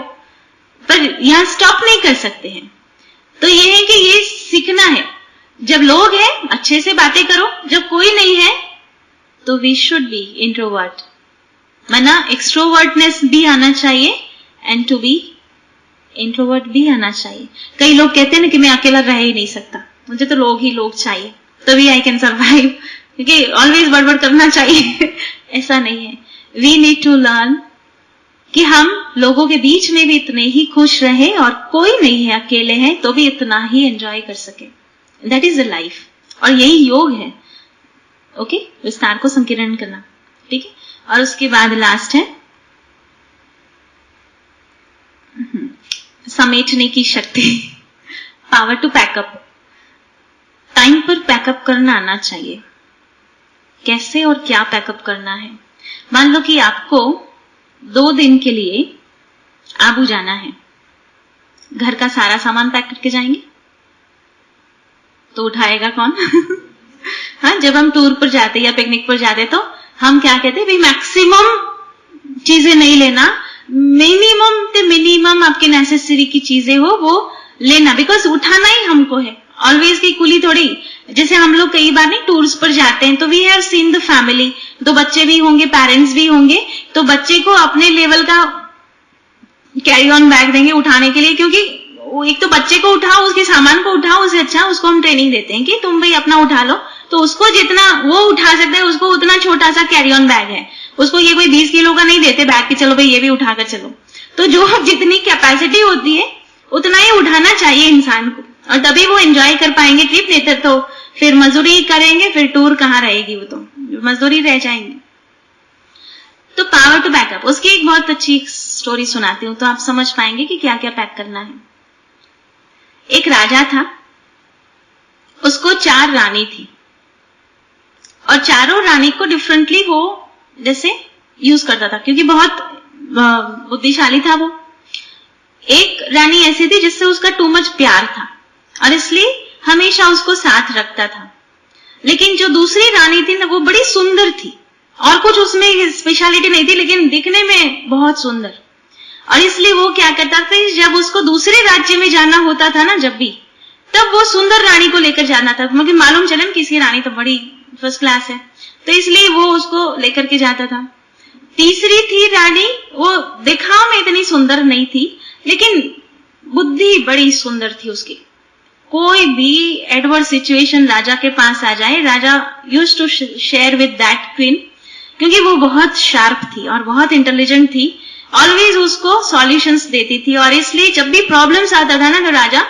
पर यहां स्टॉप नहीं कर सकते हैं। तो ये है कि ये सीखना है, जब लोग हैं अच्छे से बातें करो, जब कोई नहीं है तो वी शुड बी इंट्रोवर्ट, माना एक्सट्रोवर्टनेस भी आना चाहिए एंड टू बी इंट्रोवर्ट भी आना चाहिए। कई लोग कहते हैं ना कि मैं अकेला रह ही नहीं सकता, मुझे तो लोग ही लोग चाहिए, तभी आई कैन सर्वाइव, क्योंकि ऑलवेज बड़बड़ करना चाहिए ऐसा नहीं है। वी नीड टू लर्न कि हम लोगों के बीच में भी इतने ही खुश रहे, और कोई नहीं है, अकेले हैं तो भी इतना ही एंजॉय कर सके। दैट इज द लाइफ, और यही योग है। ओके, विस्तार को संकीर्ण करना, ठीक है। और उसके बाद लास्ट है समेटने की शक्ति, पावर टू पैकअप। टाइम पर पैकअप करना आना चाहिए। कैसे और क्या पैकअप करना है, मान लो कि आपको 2 दिन के लिए आबू जाना है, घर का सारा सामान पैक करके जाएंगे तो उठाएगा कौन हाँ, जब हम टूर पर जाते या पिकनिक पर जाते तो हम क्या कहते हैं, भाई मैक्सिमम चीजें नहीं लेना, मिनिमम से मिनिमम आपके नेसेसरी की चीजें हो वो लेना, बिकॉज उठाना ही हमको है, ऑलवेज की कुली थोड़ी। जैसे हम लोग कई बार नहीं टूर्स पर जाते हैं तो we have seen the family, 2 बच्चे भी होंगे, पेरेंट्स भी होंगे, तो बच्चे को अपने लेवल का कैरी ऑन बैग देंगे उठाने के लिए, क्योंकि एक तो बच्चे को उठाओ, उसके सामान को उठाओ, उससे अच्छा उसको हम ट्रेनिंग देते हैं कि तुम भाई अपना उठा लो। तो उसको जितना वो उठा सकता है, उसको उतना छोटा सा कैरी ऑन बैग है, उसको ये कोई 20 किलो का नहीं देते बैग कि चलो भाई ये भी उठाकर चलो। तो जो जितनी कैपेसिटी होती है उतना ही उठाना चाहिए इंसान को, और तभी वो एंजॉय कर पाएंगे ट्रिप। नहीं तो फिर मजदूरी करेंगे, फिर टूर कहाँ रहेगी, वो तो मजदूरी रह जाएंगे। तो पावर टू बैकअप, उसकी एक बहुत अच्छी स्टोरी सुनाती हूँ तो आप समझ पाएंगे कि क्या क्या पैक करना है। एक राजा था, उसको 4 रानी थी, और चारों रानी को डिफरेंटली वो जैसे यूज करता था, क्योंकि बहुत बुद्धिशाली था वो। एक रानी ऐसी थी जिससे उसका टू मच प्यार था, और इसलिए हमेशा उसको साथ रखता था। लेकिन जो दूसरी रानी थी ना, वो बड़ी सुंदर थी, और कुछ उसमें स्पेशलिटी नहीं थी, लेकिन दिखने में बहुत सुंदर। और इसलिए वो क्या करता था, जब उसको दूसरे राज्य में जाना होता था ना, जब भी, तब वो सुंदर रानी को लेकर जाना था। मुझे मालूम चले किसी रानी तो बड़ी फर्स्ट क्लास है, तो इसलिए वो उसको लेकर के जाता था। तीसरी थी रानी, वो दिखाव में इतनी सुंदर नहीं थी, लेकिन बुद्धि बड़ी सुंदर थी उसकी। कोई भी एडवर्स सिचुएशन राजा के पास आ जाए, raja used to share with that queen, क्योंकि वो बहुत शार्प थी और बहुत इंटेलिजेंट थी, ऑलवेज उसको सॉल्यूशंस देती थी। और इसलिए जब भी प्रॉब्लम्स आता था ना, तो राजा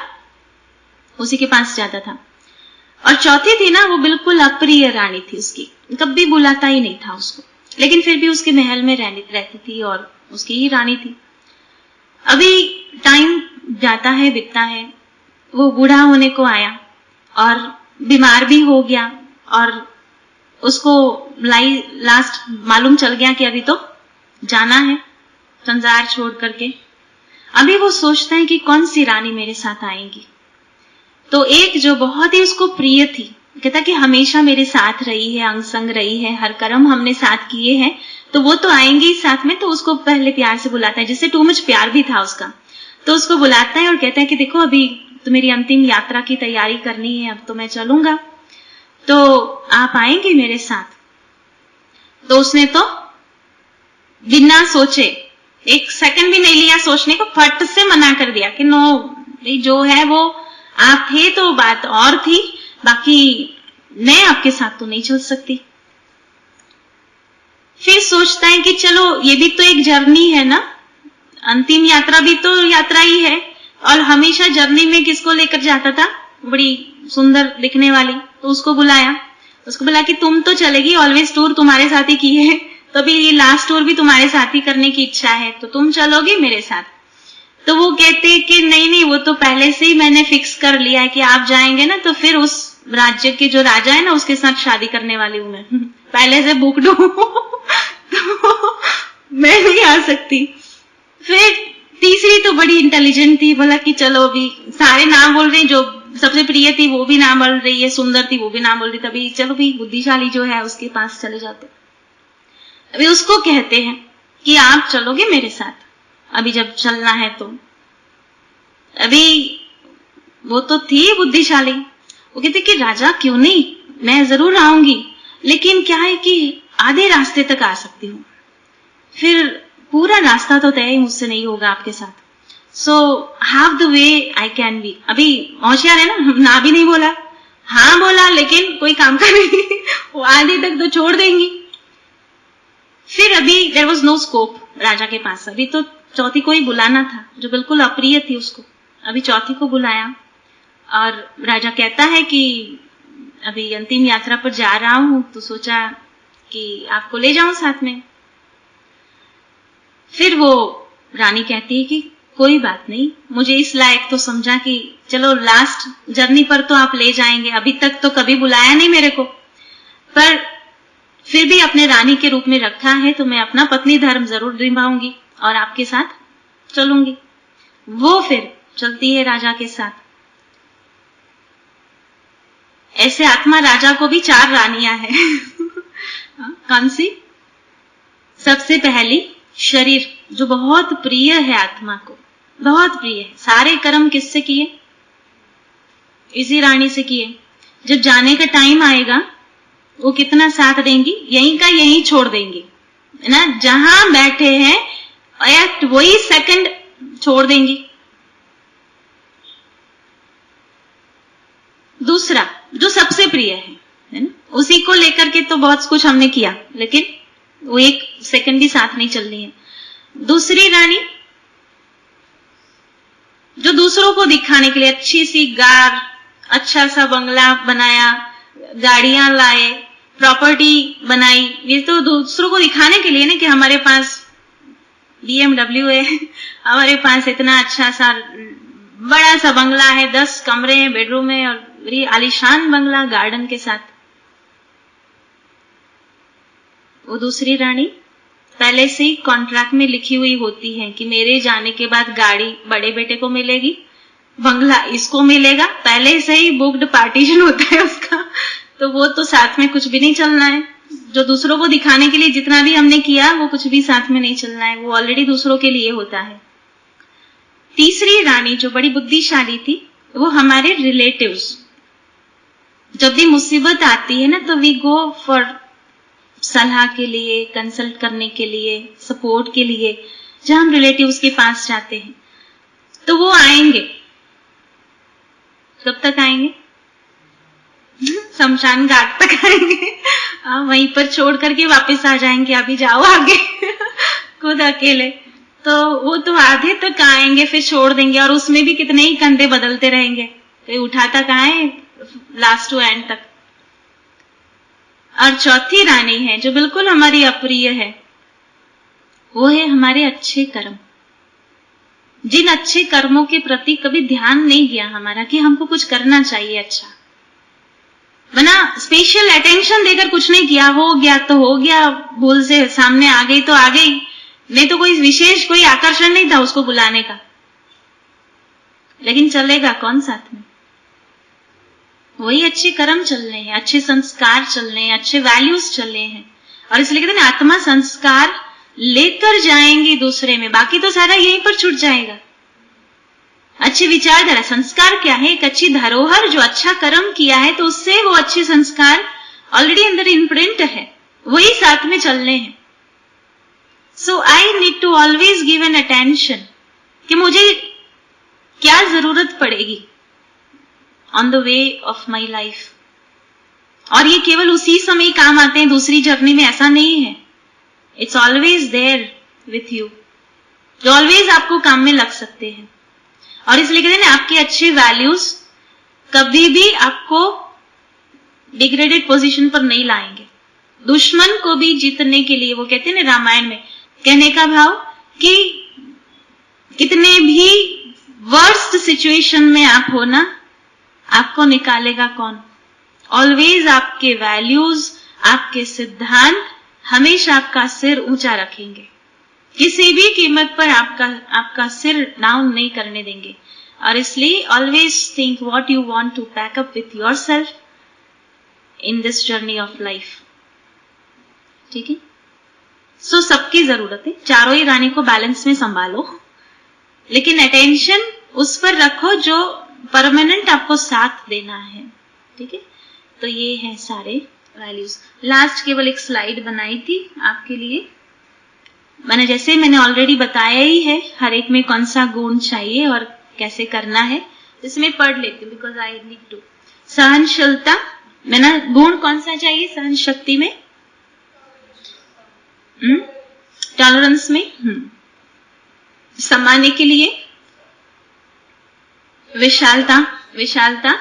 उसी के पास जाता था। और चौथी थी ना, वो बिल्कुल अप्रिय रानी थी उसकी, कभी बुलाता ही नहीं था उसको, लेकिन फिर भी उसके महल में रहती थी और उसकी ही रानी थी। अभी टाइम जाता है, बीतता है, वो बूढ़ा होने को आया और बीमार भी हो गया, और उसको लास्ट मालूम चल गया कि अभी तो जाना है संसार छोड़ करके। अभी वो सोचता है कि कौन सी रानी मेरे साथ आएगी। तो एक जो बहुत ही उसको प्रिय थी, कहता कि हमेशा मेरे साथ रही है, अंग संग रही है, हर कर्म हमने साथ किए हैं, तो वो तो आएंगी साथ में। तो उसको पहले प्यार से बुलाता है, जिससे टू मच प्यार भी था उसका। तो उसको बुलाता है और कहता है कि देखो अभी तो मेरी अंतिम यात्रा की तैयारी करनी है, अब तो मैं चलूंगा, तो आप आएंगे मेरे साथ। तो उसने तो बिना सोचे, एक सेकंड भी नहीं लिया सोचने को, फट से मना कर दिया कि नो, जो है वो आप थे तो बात और थी, बाकी मैं आपके साथ तो नहीं चल सकती। फिर सोचता है कि चलो ये भी तो एक जर्नी है ना, अंतिम यात्रा भी तो यात्रा ही है। और हमेशा जर्नी में किसको लेकर जाता था, बड़ी सुंदर दिखने वाली। तो उसको बुलाया, उसको बोला कि तुम तो चलेगी, ऑलवेज टूर तुम्हारे साथ ही किए हैं, तो अभी ये लास्ट टूर भी तुम्हारे साथ ही करने की इच्छा है, तो तुम चलोगे मेरे साथ। तो वो कहते कि नहीं नहीं, वो तो पहले से ही मैंने फिक्स कर लिया है कि आप जाएंगे ना, तो फिर उस राज्य के जो राजा है ना, उसके साथ शादी करने वाली हूं मैं, पहले से बुक दो तो मैं नहीं आ सकती। फिर तीसरी तो बड़ी इंटेलिजेंट थी, बोला कि चलो अभी सारे नाम बोल रहे हैं, जो सबसे प्रिय थी वो भी नाम बोल रही है, सुंदर थी वो भी नाम बोल रही, तभी चलो भी बुद्धिशाली जो है उसके पास चले जाते। अभी उसको कहते हैं कि आप चलोगे मेरे साथ, अभी जब चलना है तो। अभी वो तो थी बुद्धिशाली, वो कहते कि राजा क्यों नहीं, मैं जरूर आऊंगी, लेकिन क्या है कि आधे रास्ते तक आ सकती हूँ, फिर पूरा रास्ता तो तय मुझसे नहीं होगा आपके साथ। So half the way I can be. अभी होशियार है ना भी नहीं बोला, हाँ बोला, लेकिन कोई काम का नहीं वो आधे तक तो छोड़ देंगी। फिर अभी देयर वाज नो स्कोप राजा के पास, अभी तो चौथी को ही बुलाना था जो बिल्कुल अप्रिय थी उसको। अभी चौथी को बुलाया और राजा कहता है कि अभी अंतिम यात्रा पर जा रहा हूं, तो सोचा कि आपको ले जाऊं साथ में। फिर वो रानी कहती है कि कोई बात नहीं, मुझे इस लायक तो समझा कि चलो लास्ट जर्नी पर तो आप ले जाएंगे, अभी तक तो कभी बुलाया नहीं मेरे को, पर फिर भी अपने रानी के रूप में रखा है, तो मैं अपना पत्नी धर्म जरूर निभाऊंगी और आपके साथ चलूंगी। वो फिर चलती है राजा के साथ। ऐसे आत्मा राजा को भी 4 रानियां हैं कौन सी? सबसे पहली शरीर, जो बहुत प्रिय है आत्मा को, बहुत प्रिय है। सारे कर्म किससे किए? इसी रानी से किए। जब जाने का टाइम आएगा वो कितना साथ देंगी, यहीं का यहीं छोड़ देंगी, ना, जहां बैठे हैं एक्ट वही सेकंड छोड़ देंगी। दूसरा जो सबसे प्रिय है ना, उसी को लेकर के तो बहुत कुछ हमने किया, लेकिन वो एक सेकंड भी साथ नहीं चल रही है। दूसरी रानी जो दूसरों को दिखाने के लिए अच्छी सी कार, अच्छा सा बंगला बनाया, गाड़ियां लाए, प्रॉपर्टी बनाई, ये तो दूसरों को दिखाने के लिए ना कि हमारे पास BMW है, हमारे पास इतना अच्छा सा बड़ा सा बंगला है, 10 कमरे हैं, बेडरूम है, और बड़ी आलीशान बंगला गार्डन के साथ। वो दूसरी रानी पहले से ही कॉन्ट्रैक्ट में लिखी हुई होती है कि मेरे जाने के बाद गाड़ी बड़े बेटे को मिलेगी, बंगला इसको मिलेगा, पहले से ही बुक्ड पार्टीशन होता है उसका, तो वो तो साथ में कुछ भी नहीं चलना है। जो दूसरों को दिखाने के लिए जितना भी हमने किया वो कुछ भी साथ में नहीं चलना है, वो ऑलरेडी दूसरों के लिए होता है। तीसरी रानी जो बड़ी बुद्धिशाली थी, वो हमारे रिलेटिव्स। जब भी मुसीबत आती है ना, तो वी गो फॉर सलाह के लिए, कंसल्ट करने के लिए, सपोर्ट के लिए, जहां हम रिलेटिव्स के पास जाते हैं, तो वो आएंगे। कब तक आएंगे? शमशान घाट तक आएंगे, वहीं पर छोड़ करके वापस आ जाएंगे, अभी जाओ आगे खुद अकेले। तो वो तो आधे तक आएंगे, फिर छोड़ देंगे, और उसमें भी कितने ही कंधे बदलते रहेंगे, तो उठाता कहाँ है लास्ट टू एंड तक। और चौथी रानी है जो बिल्कुल हमारी अप्रिय है, वो है हमारे अच्छे कर्म। जिन अच्छे कर्मों के प्रति कभी ध्यान नहीं दिया हमारा कि हमको कुछ करना चाहिए अच्छा, वरना स्पेशल अटेंशन देकर कुछ नहीं किया, हो गया तो हो गया, भूल से सामने आ गई तो आ गई, नहीं तो कोई विशेष कोई आकर्षण नहीं था उसको बुलाने का। लेकिन चलेगा कौन साथ में? वही अच्छे कर्म चलने हैं, अच्छे संस्कार चलने हैं, अच्छे वैल्यूज चलने हैं। और इसलिए कहते हैं आत्मा संस्कार लेकर जाएंगी दूसरे में, बाकी तो सारा यहीं पर छूट जाएगा। अच्छे विचारधारा, संस्कार क्या है? एक अच्छी धरोहर, जो अच्छा कर्म किया है तो उससे वो अच्छे संस्कार ऑलरेडी अंदर इम्प्रिंट है, वही साथ में चलने हैं। So I need to always give an attention कि मुझे क्या जरूरत पड़ेगी on the way of my life. और ये केवल उसी समय काम आते हैं, दूसरी जर्नी में ऐसा नहीं है। It's always there with you, जो ऑलवेज आपको काम में लग सकते हैं। और इसलिए कहते हैं ना, आपके अच्छे वैल्यूज कभी भी आपको डिग्रेडेड पोजीशन पर नहीं लाएंगे। दुश्मन को भी जीतने के लिए, वो कहते हैं ना रामायण में, कहने का भाव कि कितने भी वर्स्ट सिचुएशन में आप हो ना, आपको निकालेगा कौन? ऑलवेज आपके वैल्यूज, आपके सिद्धांत हमेशा आपका सिर ऊंचा रखेंगे, किसी भी कीमत पर आपका सिर डाउन नहीं करने देंगे। और इसलिए always think what you want to pack up with yourself in this journey of life. ठीक है? सो सबकी जरूरत है, चारों ही रानी को बैलेंस में संभालो, लेकिन अटेंशन उस पर रखो जो परमानेंट आपको साथ देना है। ठीक है? तो ये है सारे वैल्यूज। लास्ट केवल एक स्लाइड बनाई थी आपके लिए, मैंने जैसे मैंने ऑलरेडी बताया ही है हर एक में कौन सा गुण चाहिए और कैसे करना है। इसमें पढ़ लेती हूँ बिकॉज आई नीड टू। सहनशीलता में ना गुण कौन सा चाहिए? सहन शक्ति में, टॉलरेंस में, सम्मानने के लिए विशालता,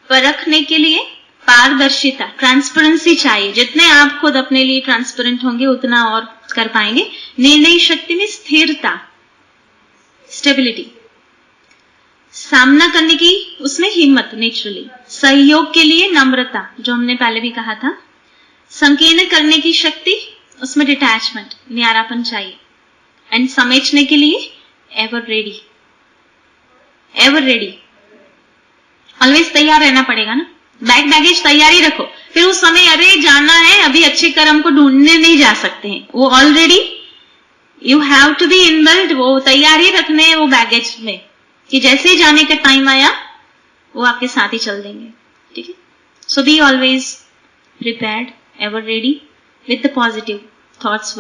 परखने के लिए पारदर्शिता, ट्रांसपेरेंसी चाहिए। जितने आप खुद अपने लिए ट्रांसपेरेंट होंगे उतना और कर पाएंगे। निर्णय शक्ति में स्थिरता, स्टेबिलिटी, सामना करने की उसमें हिम्मत नेचुरली, सहयोग के लिए नम्रता, जो हमने पहले भी कहा था, संकीर्ण करने की शक्ति, उसमें डिटैचमेंट, न्यारापन चाहिए, एंड समेटने के लिए एवर रेडी, ऑलवेज तैयार रहना पड़ेगा ना। बैग बैगेज तैयारी रखो, फिर उस समय अरे जाना है, अभी अच्छे कर्म को ढूंढने नहीं जा सकते हैं, वो already you have to be inbuilt, वो तैयारी रखने हैं वो बैगेज में कि जैसे जाने का टाइम आया वो आपके साथ ही चल देंगे। ठीक है? So be always prepared, ever ready with the positive thoughts.